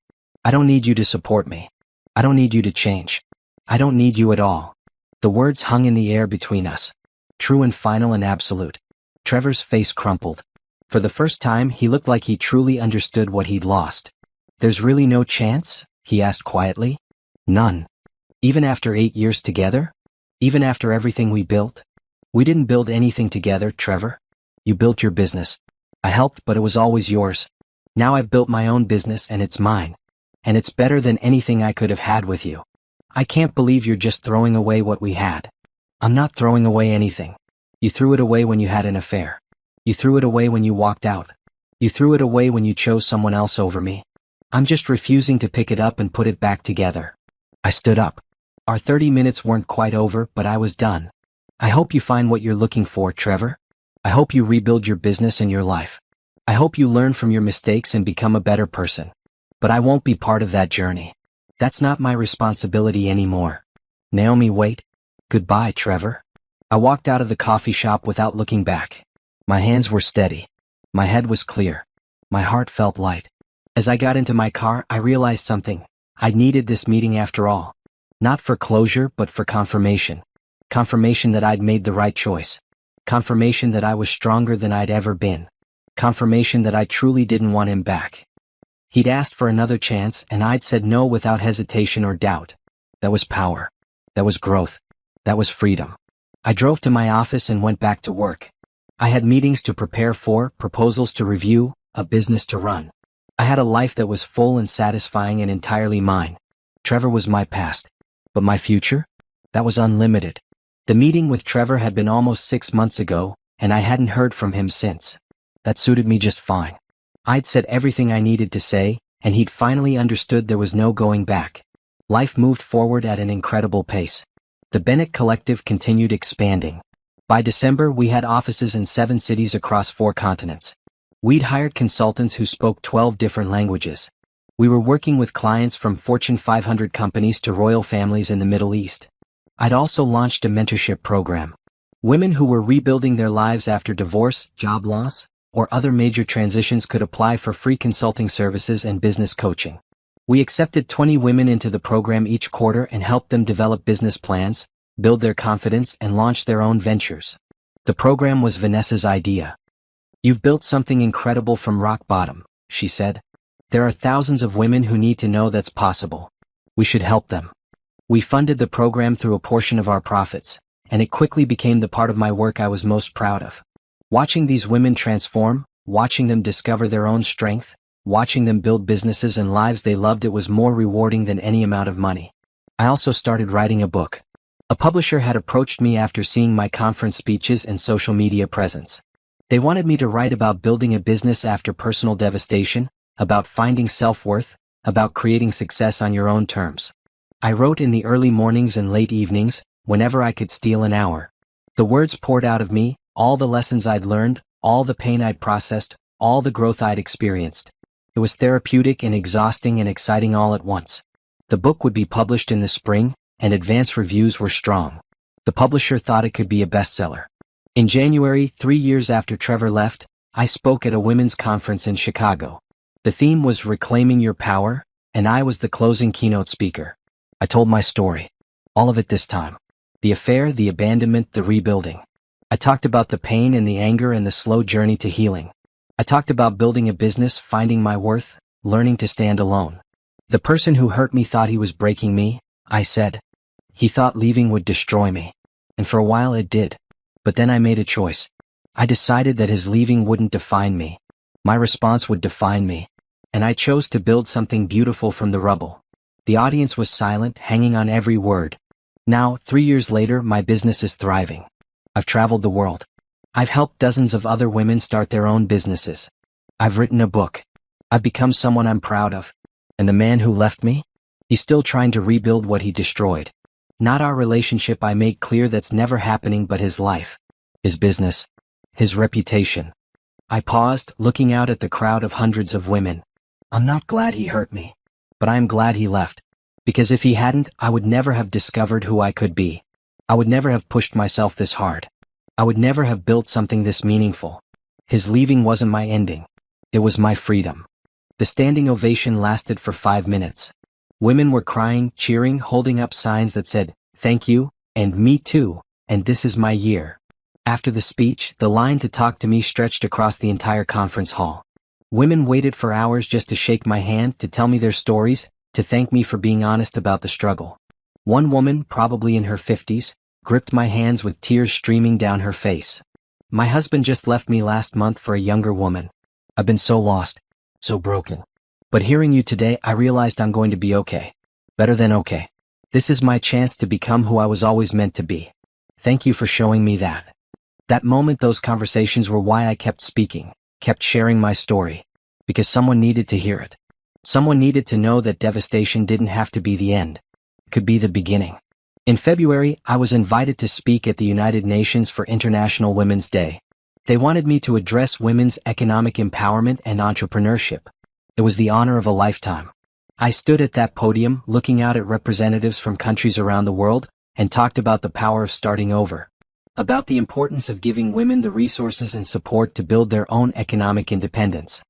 I don't need you to support me. I don't need you to change. I don't need you at all. The words hung in the air between us. True and final and absolute. Trevor's face crumpled. For the first time, he looked like he truly understood what he'd lost. There's really no chance? He asked quietly. None. Even after 8 years together? Even after everything we built? We didn't build anything together, Trevor. You built your business. I helped, but it was always yours. Now I've built my own business and it's mine. And it's better than anything I could have had with you. I can't believe you're just throwing away what we had. I'm not throwing away anything. You threw it away when you had an affair. You threw it away when you walked out. You threw it away when you chose someone else over me. I'm just refusing to pick it up and put it back together. I stood up. Our 30 minutes weren't quite over, but I was done. I hope you find what you're looking for, Trevor. I hope you rebuild your business and your life. I hope you learn from your mistakes and become a better person. But I won't be part of that journey. That's not my responsibility anymore. Naomi, wait. Goodbye, Trevor. I walked out of the coffee shop without looking back. My hands were steady. My head was clear. My heart felt light. As I got into my car, I realized something. I needed this meeting after all. Not for closure, but for confirmation. Confirmation that I'd made the right choice. Confirmation that I was stronger than I'd ever been. Confirmation that I truly didn't want him back. He'd asked for another chance, and I'd said no without hesitation or doubt. That was power. That was growth. That was freedom. I drove to my office and went back to work. I had meetings to prepare for, proposals to review, a business to run. I had a life that was full and satisfying and entirely mine. Trevor was my past. But my future? That was unlimited. The meeting with Trevor had been almost 6 months ago, and I hadn't heard from him since. That suited me just fine. I'd said everything I needed to say, and he'd finally understood there was no going back. Life moved forward at an incredible pace. The Bennett Collective continued expanding. By December, we had offices in 7 cities across 4 continents. We'd hired consultants who spoke 12 different languages. We were working with clients from Fortune 500 companies to royal families in the Middle East. I'd also launched a mentorship program. Women who were rebuilding their lives after divorce, job loss, or other major transitions could apply for free consulting services and business coaching. We accepted 20 women into the program each quarter and helped them develop business plans, build their confidence, and launch their own ventures. The program was Vanessa's idea. You've built something incredible from rock bottom, she said. There are thousands of women who need to know that's possible. We should help them. We funded the program through a portion of our profits, and it quickly became the part of my work I was most proud of. Watching these women transform, watching them discover their own strength, watching them build businesses and lives they loved, it was more rewarding than any amount of money. I also started writing a book. A publisher had approached me after seeing my conference speeches and social media presence. They wanted me to write about building a business after personal devastation, about finding self-worth, about creating success on your own terms. I wrote in the early mornings and late evenings, whenever I could steal an hour. The words poured out of me, all the lessons I'd learned, all the pain I'd processed, all the growth I'd experienced. It was therapeutic and exhausting and exciting all at once. The book would be published in the spring, and advance reviews were strong. The publisher thought it could be a bestseller. In January, 3 years after Trevor left, I spoke at a women's conference in Chicago. The theme was Reclaiming Your Power, and I was the closing keynote speaker. I told my story. All of it this time. The affair, the abandonment, the rebuilding. I talked about the pain and the anger and the slow journey to healing. I talked about building a business, finding my worth, learning to stand alone. The person who hurt me thought he was breaking me, I said. He thought leaving would destroy me. And for a while it did. But then I made a choice. I decided that his leaving wouldn't define me. My response would define me. And I chose to build something beautiful from the rubble. The audience was silent, hanging on every word. Now, 3 years later, my business is thriving. I've traveled the world. I've helped dozens of other women start their own businesses. I've written a book. I've become someone I'm proud of. And the man who left me? He's still trying to rebuild what he destroyed. Not our relationship, I made clear, that's never happening, but his life. His business. His reputation. I paused, looking out at the crowd of hundreds of women. I'm not glad he hurt me. But I am glad he left. Because if he hadn't, I would never have discovered who I could be. I would never have pushed myself this hard. I would never have built something this meaningful. His leaving wasn't my ending. It was my freedom. The standing ovation lasted for 5 minutes. Women were crying, cheering, holding up signs that said, "Thank you," and "Me too," and "This is my year." After the speech, the line to talk to me stretched across the entire conference hall. Women waited for hours just to shake my hand, to tell me their stories, to thank me for being honest about the struggle. One woman, probably in her 50s, gripped my hands with tears streaming down her face. My husband just left me last month for a younger woman. I've been so lost, so broken. But hearing you today, I realized I'm going to be okay. Better than okay. This is my chance to become who I was always meant to be. Thank you for showing me that. That moment, those conversations were why I kept speaking, kept sharing my story. Because someone needed to hear it. Someone needed to know that devastation didn't have to be the end. It could be the beginning. In February, I was invited to speak at the United Nations for International Women's Day. They wanted me to address women's economic empowerment and entrepreneurship. It was the honor of a lifetime. I stood at that podium, looking out at representatives from countries around the world, and talked about the power of starting over. About the importance of giving women the resources and support to build their own economic independence.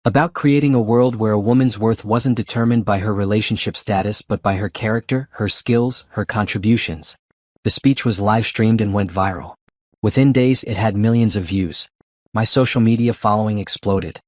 About creating a world where a woman's worth wasn't determined by her relationship status but by her character, her skills, her contributions. The speech was live-streamed and went viral. Within days, it had millions of views. My social media following exploded.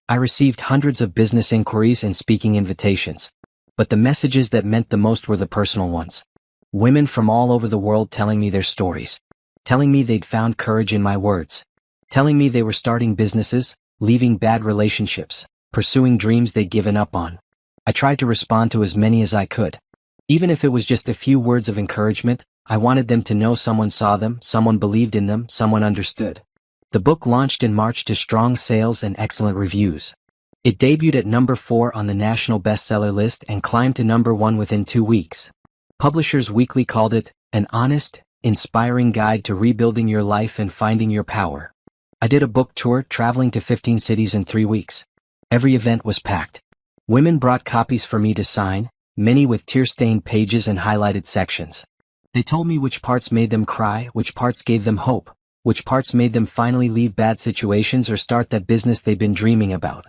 I received hundreds of business inquiries and speaking invitations. But the messages that meant the most were the personal ones. Women from all over the world telling me their stories. Telling me they'd found courage in my words. Telling me they were starting businesses, leaving bad relationships, pursuing dreams they'd given up on. I tried to respond to as many as I could. Even if it was just a few words of encouragement, I wanted them to know someone saw them, someone believed in them, someone understood. The book launched in March to strong sales and excellent reviews. It debuted at number 4 on the national bestseller list and climbed to number 1 within 2 weeks. Publishers Weekly called it an honest, inspiring guide to rebuilding your life and finding your power. I did a book tour, traveling to 15 cities in 3 weeks. Every event was packed. Women brought copies for me to sign, many with tear-stained pages and highlighted sections. They told me which parts made them cry, which parts gave them hope, which parts made them finally leave bad situations or start that business they've been dreaming about.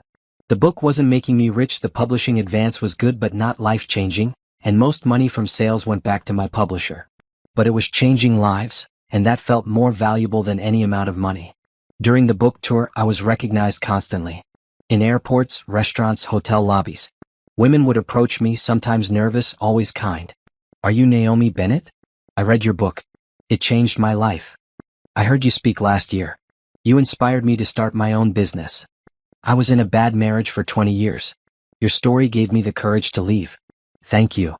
The book wasn't making me rich, the publishing advance was good but not life-changing, and most money from sales went back to my publisher. But it was changing lives, and that felt more valuable than any amount of money. During the book tour, I was recognized constantly. In airports, restaurants, hotel lobbies. Women would approach me, sometimes nervous, always kind. "Are you Naomi Bennett? I read your book. It changed my life. I heard you speak last year. You inspired me to start my own business. I was in a bad marriage for 20 years. Your story gave me the courage to leave. Thank you."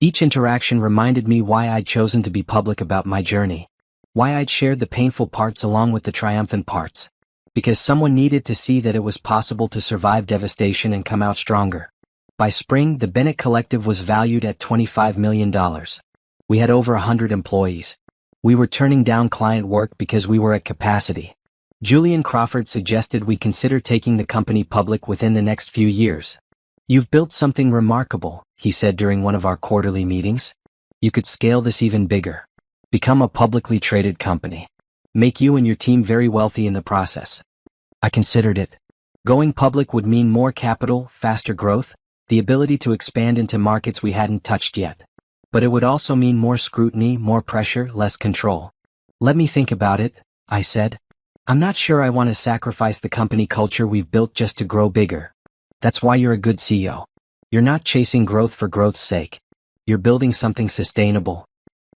Each interaction reminded me why I'd chosen to be public about my journey. Why I'd shared the painful parts along with the triumphant parts. Because someone needed to see that it was possible to survive devastation and come out stronger. By spring, the Bennett Collective was valued at $25 million. We had over 100 employees. We were turning down client work because we were at capacity. Julian Crawford suggested we consider taking the company public within the next few years. "You've built something remarkable," he said during one of our quarterly meetings. "You could scale this even bigger. Become a publicly traded company. Make you and your team very wealthy in the process." I considered it. Going public would mean more capital, faster growth, the ability to expand into markets we hadn't touched yet. But it would also mean more scrutiny, more pressure, less control. "Let me think about it," I said. "I'm not sure I want to sacrifice the company culture we've built just to grow bigger." That's why you're a good CEO. You're not chasing growth for growth's sake. You're building something sustainable.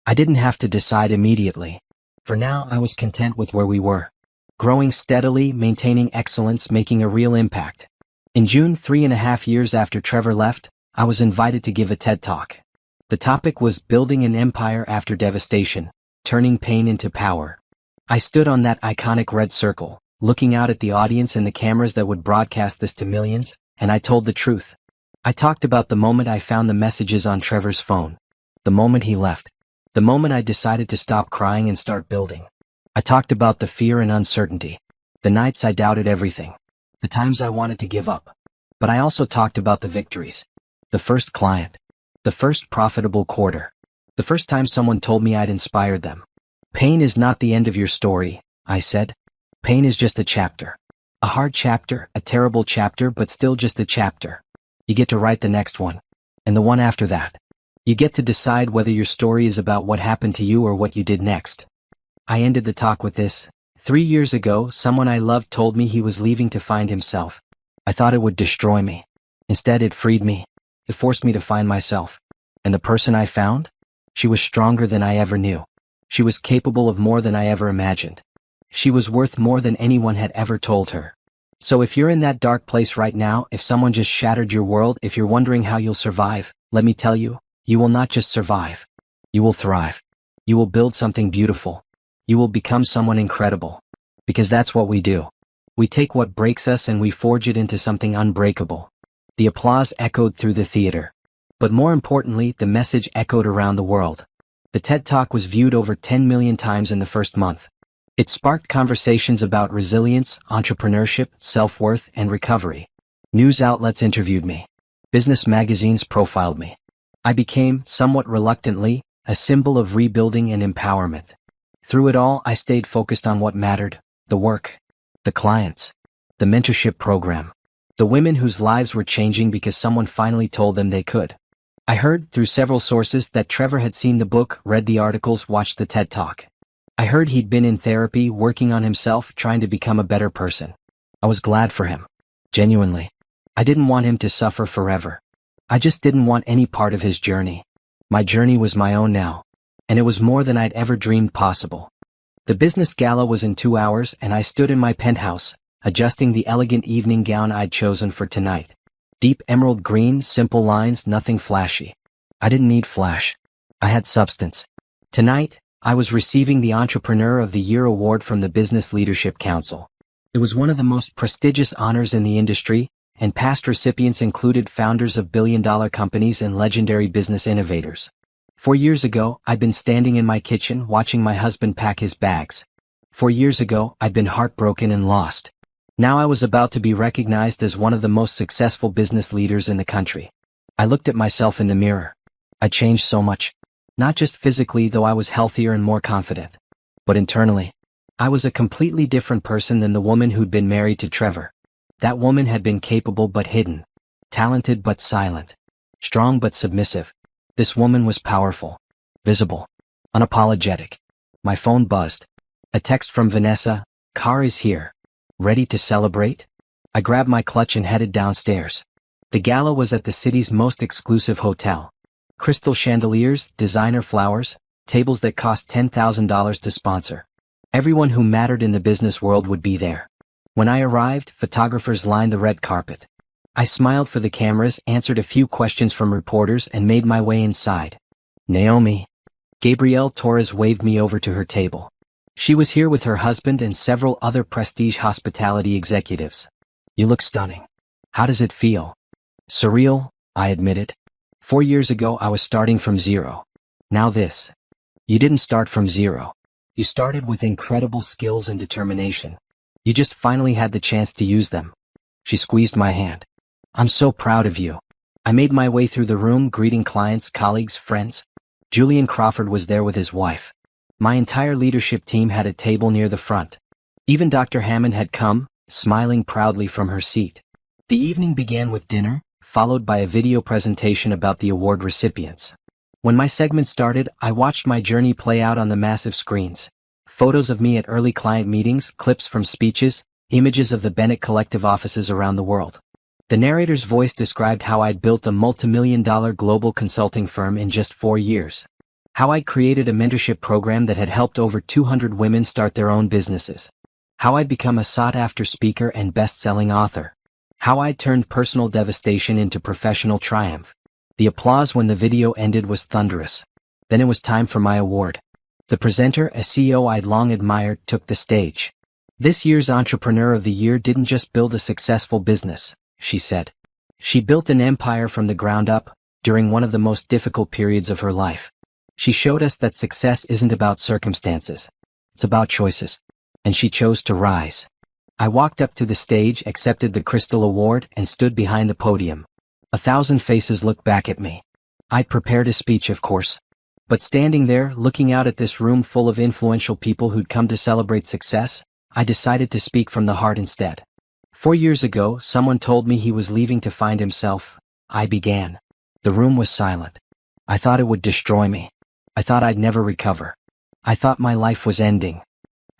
I didn't have to decide immediately. For now, I was content with where we were. Growing steadily, maintaining excellence, making a real impact. In June, 3.5 years after Trevor left, I was invited to give a TED Talk. The topic was Building an Empire After Devastation, Turning Pain into Power. I stood on that iconic red circle, looking out at the audience and the cameras that would broadcast this to millions, and I told the truth. I talked about the moment I found the messages on Trevor's phone. The moment he left. The moment I decided to stop crying and start building. I talked about the fear and uncertainty. The nights I doubted everything. The times I wanted to give up. But I also talked about the victories. The first client. The first profitable quarter. The first time someone told me I'd inspired them. "Pain is not the end of your story," I said. "Pain is just a chapter. A hard chapter, a terrible chapter, but still just a chapter. You get to write the next one. And the one after that. You get to decide whether your story is about what happened to you or what you did next." I ended the talk with this. 3 years ago, someone I loved told me he was leaving to find himself. I thought it would destroy me. Instead, it freed me. It forced me to find myself. And the person I found? She was stronger than I ever knew. She was capable of more than I ever imagined. She was worth more than anyone had ever told her. So if you're in that dark place right now, if someone just shattered your world, if you're wondering how you'll survive, let me tell you, you will not just survive. You will thrive. You will build something beautiful. You will become someone incredible. Because that's what we do. We take what breaks us and we forge it into something unbreakable. The applause echoed through the theater. But more importantly, the message echoed around the world. The TED Talk was viewed over 10 million times in the first month. It sparked conversations about resilience, entrepreneurship, self-worth, and recovery. News outlets interviewed me. Business magazines profiled me. I became, somewhat reluctantly, a symbol of rebuilding and empowerment. Through it all, I stayed focused on what mattered: the work, the clients, the mentorship program, the women whose lives were changing because someone finally told them they could. I heard, through several sources, that Trevor had seen the book, read the articles, watched the TED Talk. I heard he'd been in therapy, working on himself, trying to become a better person. I was glad for him. Genuinely. I didn't want him to suffer forever. I just didn't want any part of his journey. My journey was my own now. And it was more than I'd ever dreamed possible. The business gala was in 2 hours, and I stood in my penthouse, adjusting the elegant evening gown I'd chosen for tonight. Deep emerald green, simple lines, nothing flashy. I didn't need flash. I had substance. Tonight, I was receiving the Entrepreneur of the Year award from the Business Leadership Council. It was one of the most prestigious honors in the industry, and past recipients included founders of billion-dollar companies and legendary business innovators. 4 years ago, I'd been standing in my kitchen watching my husband pack his bags. 4 years ago, I'd been heartbroken and lost. Now I was about to be recognized as one of the most successful business leaders in the country. I looked at myself in the mirror. I changed so much. Not just physically, though I was healthier and more confident. But internally, I was a completely different person than the woman who'd been married to Trevor. That woman had been capable but hidden. Talented but silent. Strong but submissive. This woman was powerful. Visible. Unapologetic. My phone buzzed. A text from Vanessa: "Car is here. Ready to celebrate?" I grabbed my clutch and headed downstairs. The gala was at the city's most exclusive hotel. Crystal chandeliers, designer flowers, tables that cost $10,000 to sponsor. Everyone who mattered in the business world would be there. When I arrived, photographers lined the red carpet. I smiled for the cameras, answered a few questions from reporters, and made my way inside. Naomi. Gabrielle Torres waved me over to her table. She was here with her husband and several other prestige hospitality executives. You look stunning. How does it feel? Surreal, I admitted. 4 years ago I was starting from zero. Now this. You didn't start from zero. You started with incredible skills and determination. You just finally had the chance to use them. She squeezed my hand. I'm so proud of you. I made my way through the room, greeting clients, colleagues, friends. Julian Crawford was there with his wife. My entire leadership team had a table near the front. Even Dr. Hammond had come, smiling proudly from her seat. The evening began with dinner, followed by a video presentation about the award recipients. When my segment started, I watched my journey play out on the massive screens. Photos of me at early client meetings, clips from speeches, images of the Bennett Collective offices around the world. The narrator's voice described how I'd built a multi-million-dollar global consulting firm in just 4 years. How I'd created a mentorship program that had helped over 200 women start their own businesses. How I'd become a sought-after speaker and best-selling author. How I'd turned personal devastation into professional triumph. The applause when the video ended was thunderous. Then it was time for my award. The presenter, a CEO I'd long admired, took the stage. This year's Entrepreneur of the Year didn't just build a successful business, she said. She built an empire from the ground up, during one of the most difficult periods of her life. She showed us that success isn't about circumstances. It's about choices. And she chose to rise. I walked up to the stage, accepted the Crystal Award, and stood behind the podium. 1,000 faces looked back at me. I'd prepared a speech, of course. But standing there, looking out at this room full of influential people who'd come to celebrate success, I decided to speak from the heart instead. 4 years ago, someone told me he was leaving to find himself. I began. The room was silent. I thought it would destroy me. I thought I'd never recover. I thought my life was ending.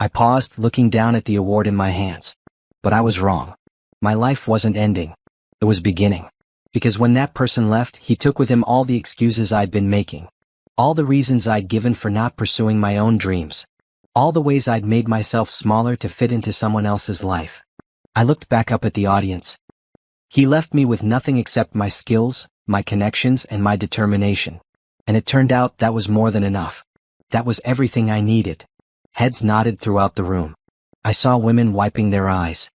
I paused, looking down at the award in my hands. But I was wrong. My life wasn't ending. It was beginning. Because when that person left, he took with him all the excuses I'd been making. All the reasons I'd given for not pursuing my own dreams. All the ways I'd made myself smaller to fit into someone else's life. I looked back up at the audience. He left me with nothing except my skills, my connections, and my determination. And it turned out that was more than enough. That was everything I needed. Heads nodded throughout the room. I saw women wiping their eyes.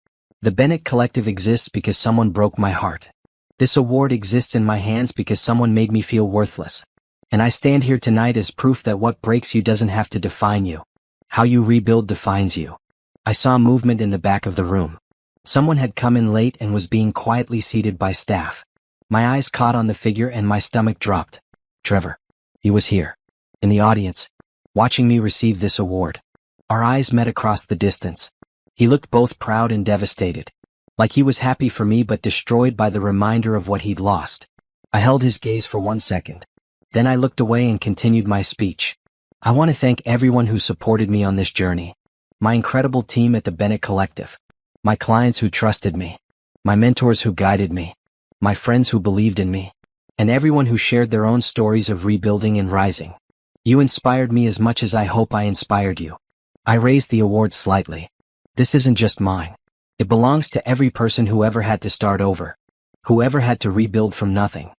The Bennett Collective exists because someone broke my heart. This award exists in my hands because someone made me feel worthless. And I stand here tonight as proof that what breaks you doesn't have to define you. How you rebuild defines you. I saw movement in the back of the room. Someone had come in late and was being quietly seated by staff. My eyes caught on the figure and my stomach dropped. Trevor. He was here. In the audience. Watching me receive this award. Our eyes met across the distance. He looked both proud and devastated. Like he was happy for me but destroyed by the reminder of what he'd lost. I held his gaze for 1 second. Then I looked away and continued my speech. I want to thank everyone who supported me on this journey. My incredible team at the Bennett Collective. My clients who trusted me. My mentors who guided me. My friends who believed in me. And everyone who shared their own stories of rebuilding and rising. You inspired me as much as I hope I inspired you. I raised the award slightly. This isn't just mine. It belongs to every person who ever had to start over. Whoever had to rebuild from nothing.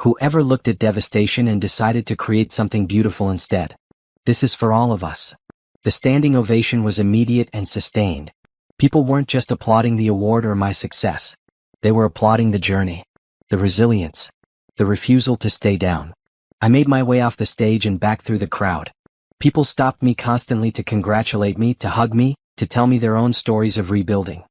Whoever looked at devastation and decided to create something beautiful instead. This is for all of us. The standing ovation was immediate and sustained. People weren't just applauding the award or my success. They were applauding the journey. The resilience. The refusal to stay down. I made my way off the stage and back through the crowd. People stopped me constantly to congratulate me, to hug me, to tell me their own stories of rebuilding.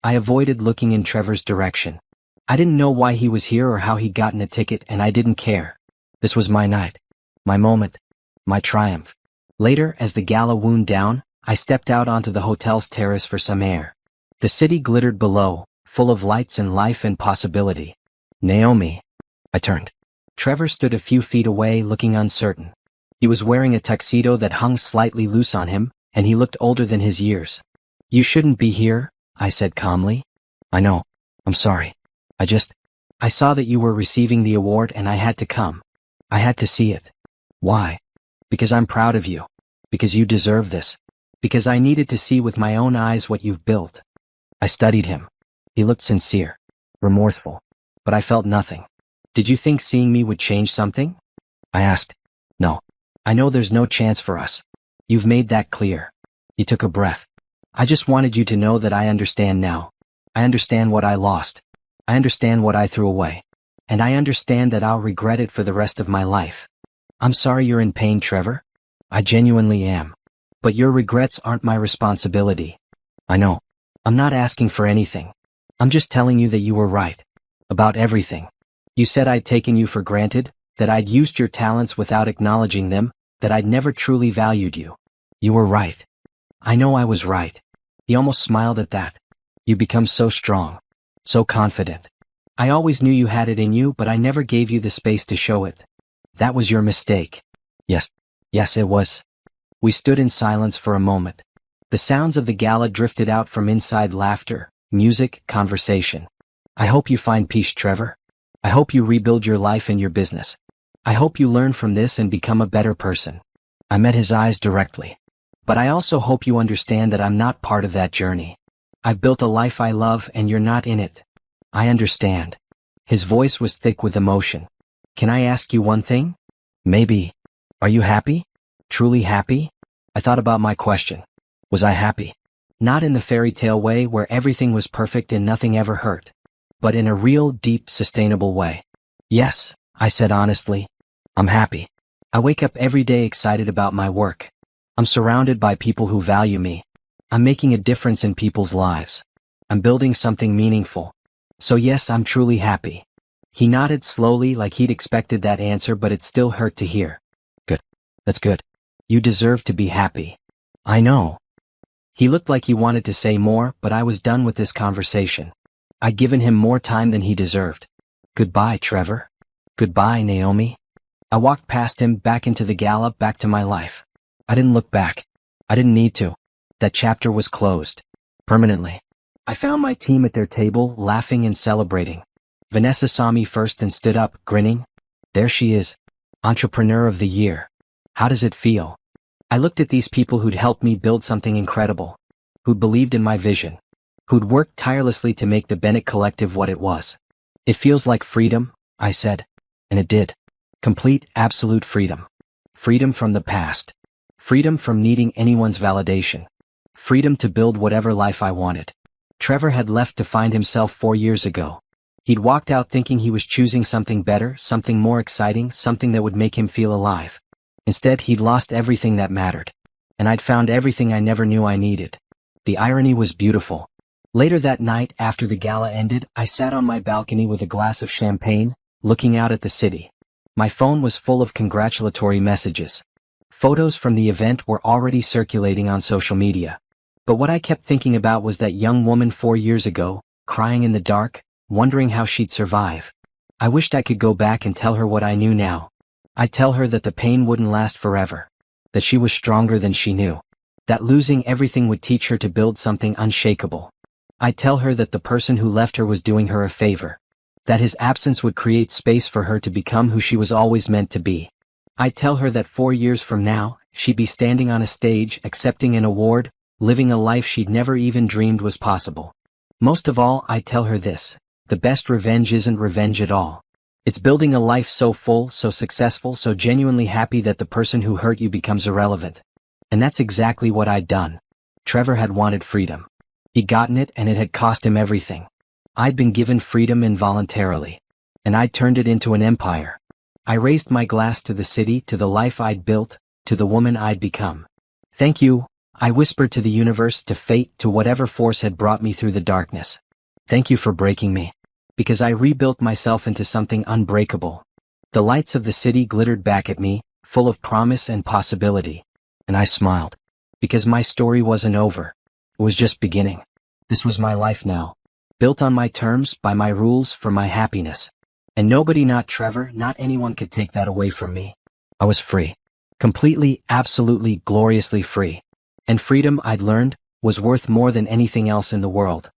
I avoided looking in Trevor's direction. I didn't know why he was here or how he'd gotten a ticket, and I didn't care. This was my night. My moment. My triumph. Later, as the gala wound down, I stepped out onto the hotel's terrace for some air. The city glittered below, full of lights and life and possibility. Naomi. I turned. Trevor stood a few feet away, looking uncertain. He was wearing a tuxedo that hung slightly loose on him, and he looked older than his years. You shouldn't be here, I said calmly. I know. I'm sorry. I saw that you were receiving the award and I had to come. I had to see it. Why? Because I'm proud of you. Because you deserve this. Because I needed to see with my own eyes what you've built. I studied him. He looked sincere. Remorseful. but I felt nothing. Did you think seeing me would change something? I asked. No. I know there's no chance for us. You've made that clear. He took a breath. I just wanted you to know that I understand now. I understand what I lost. I understand what I threw away. And I understand that I'll regret it for the rest of my life. I'm sorry you're in pain, Trevor. I genuinely am. But your regrets aren't my responsibility. I know. I'm not asking for anything. I'm just telling you that you were right. About everything. You said I'd taken you for granted, that I'd used your talents without acknowledging them, that I'd never truly valued you. You were right. I know I was right. He almost smiled at that. You become so strong. So confident. I always knew you had it in you, but I never gave you the space to show it. That was your mistake. Yes, it was. We stood in silence for a moment. The sounds of the gala drifted out from inside: laughter, music, conversation. I hope you find peace, Trevor. I hope you rebuild your life and your business. I hope you learn from this and become a better person. I met his eyes directly. But I also hope you understand that I'm not part of that journey. I've built a life I love and you're not in it. I understand. His voice was thick with emotion. Can I ask you one thing? Maybe. Are you happy? Truly happy? I thought about my question. Was I happy? Not in the fairy tale way where everything was perfect and nothing ever hurt, but in a real, deep, sustainable way. Yes, I said honestly. I'm happy. I wake up every day excited about my work. I'm surrounded by people who value me. I'm making a difference in people's lives. I'm building something meaningful. So yes, I'm truly happy. He nodded slowly like he'd expected that answer, but it still hurt to hear. Good. That's good. You deserve to be happy. I know. He looked like he wanted to say more, but I was done with this conversation. I'd given him more time than he deserved. Goodbye, Trevor. Goodbye, Naomi. I walked past him, back into the gala, back to my life. I didn't look back. I didn't need to. That chapter was closed. Permanently. I found my team at their table, laughing and celebrating. Vanessa saw me first and stood up, grinning. There she is. Entrepreneur of the Year. How does it feel? I looked at these people who'd helped me build something incredible. Who'd believed in my vision. Who'd worked tirelessly to make the Bennett Collective what it was. It feels like freedom, I said. And it did. Complete, absolute freedom. Freedom from the past. Freedom from needing anyone's validation. Freedom to build whatever life I wanted. Trevor had left to find himself 4 years ago. He'd walked out thinking he was choosing something better, something more exciting, something that would make him feel alive. Instead, he'd lost everything that mattered. And I'd found everything I never knew I needed. The irony was beautiful. Later that night, after the gala ended, I sat on my balcony with a glass of champagne, looking out at the city. My phone was full of congratulatory messages. Photos from the event were already circulating on social media. But what I kept thinking about was that young woman 4 years ago, crying in the dark, wondering how she'd survive. I wished I could go back and tell her what I knew now. I'd tell her that the pain wouldn't last forever. That she was stronger than she knew. That losing everything would teach her to build something unshakable. I'd tell her that the person who left her was doing her a favor. That his absence would create space for her to become who she was always meant to be. I'd tell her that 4 years from now, she'd be standing on a stage, accepting an award, living a life she'd never even dreamed was possible. Most of all, I'd tell her this: the best revenge isn't revenge at all. It's building a life so full, so successful, so genuinely happy that the person who hurt you becomes irrelevant. And that's exactly what I'd done. Trevor had wanted freedom. He'd gotten it, and it had cost him everything. I'd been given freedom involuntarily. And I'd turned it into an empire. I raised my glass to the city, to the life I'd built, to the woman I'd become. Thank you, I whispered to the universe, to fate, to whatever force had brought me through the darkness. Thank you for breaking me. Because I rebuilt myself into something unbreakable. The lights of the city glittered back at me, full of promise and possibility. And I smiled. Because my story wasn't over. It was just beginning. This was my life now. Built on my terms, by my rules, for my happiness. And nobody, not Trevor, not anyone, could take that away from me. I was free. Completely, absolutely, gloriously free. And freedom, I'd learned, was worth more than anything else in the world.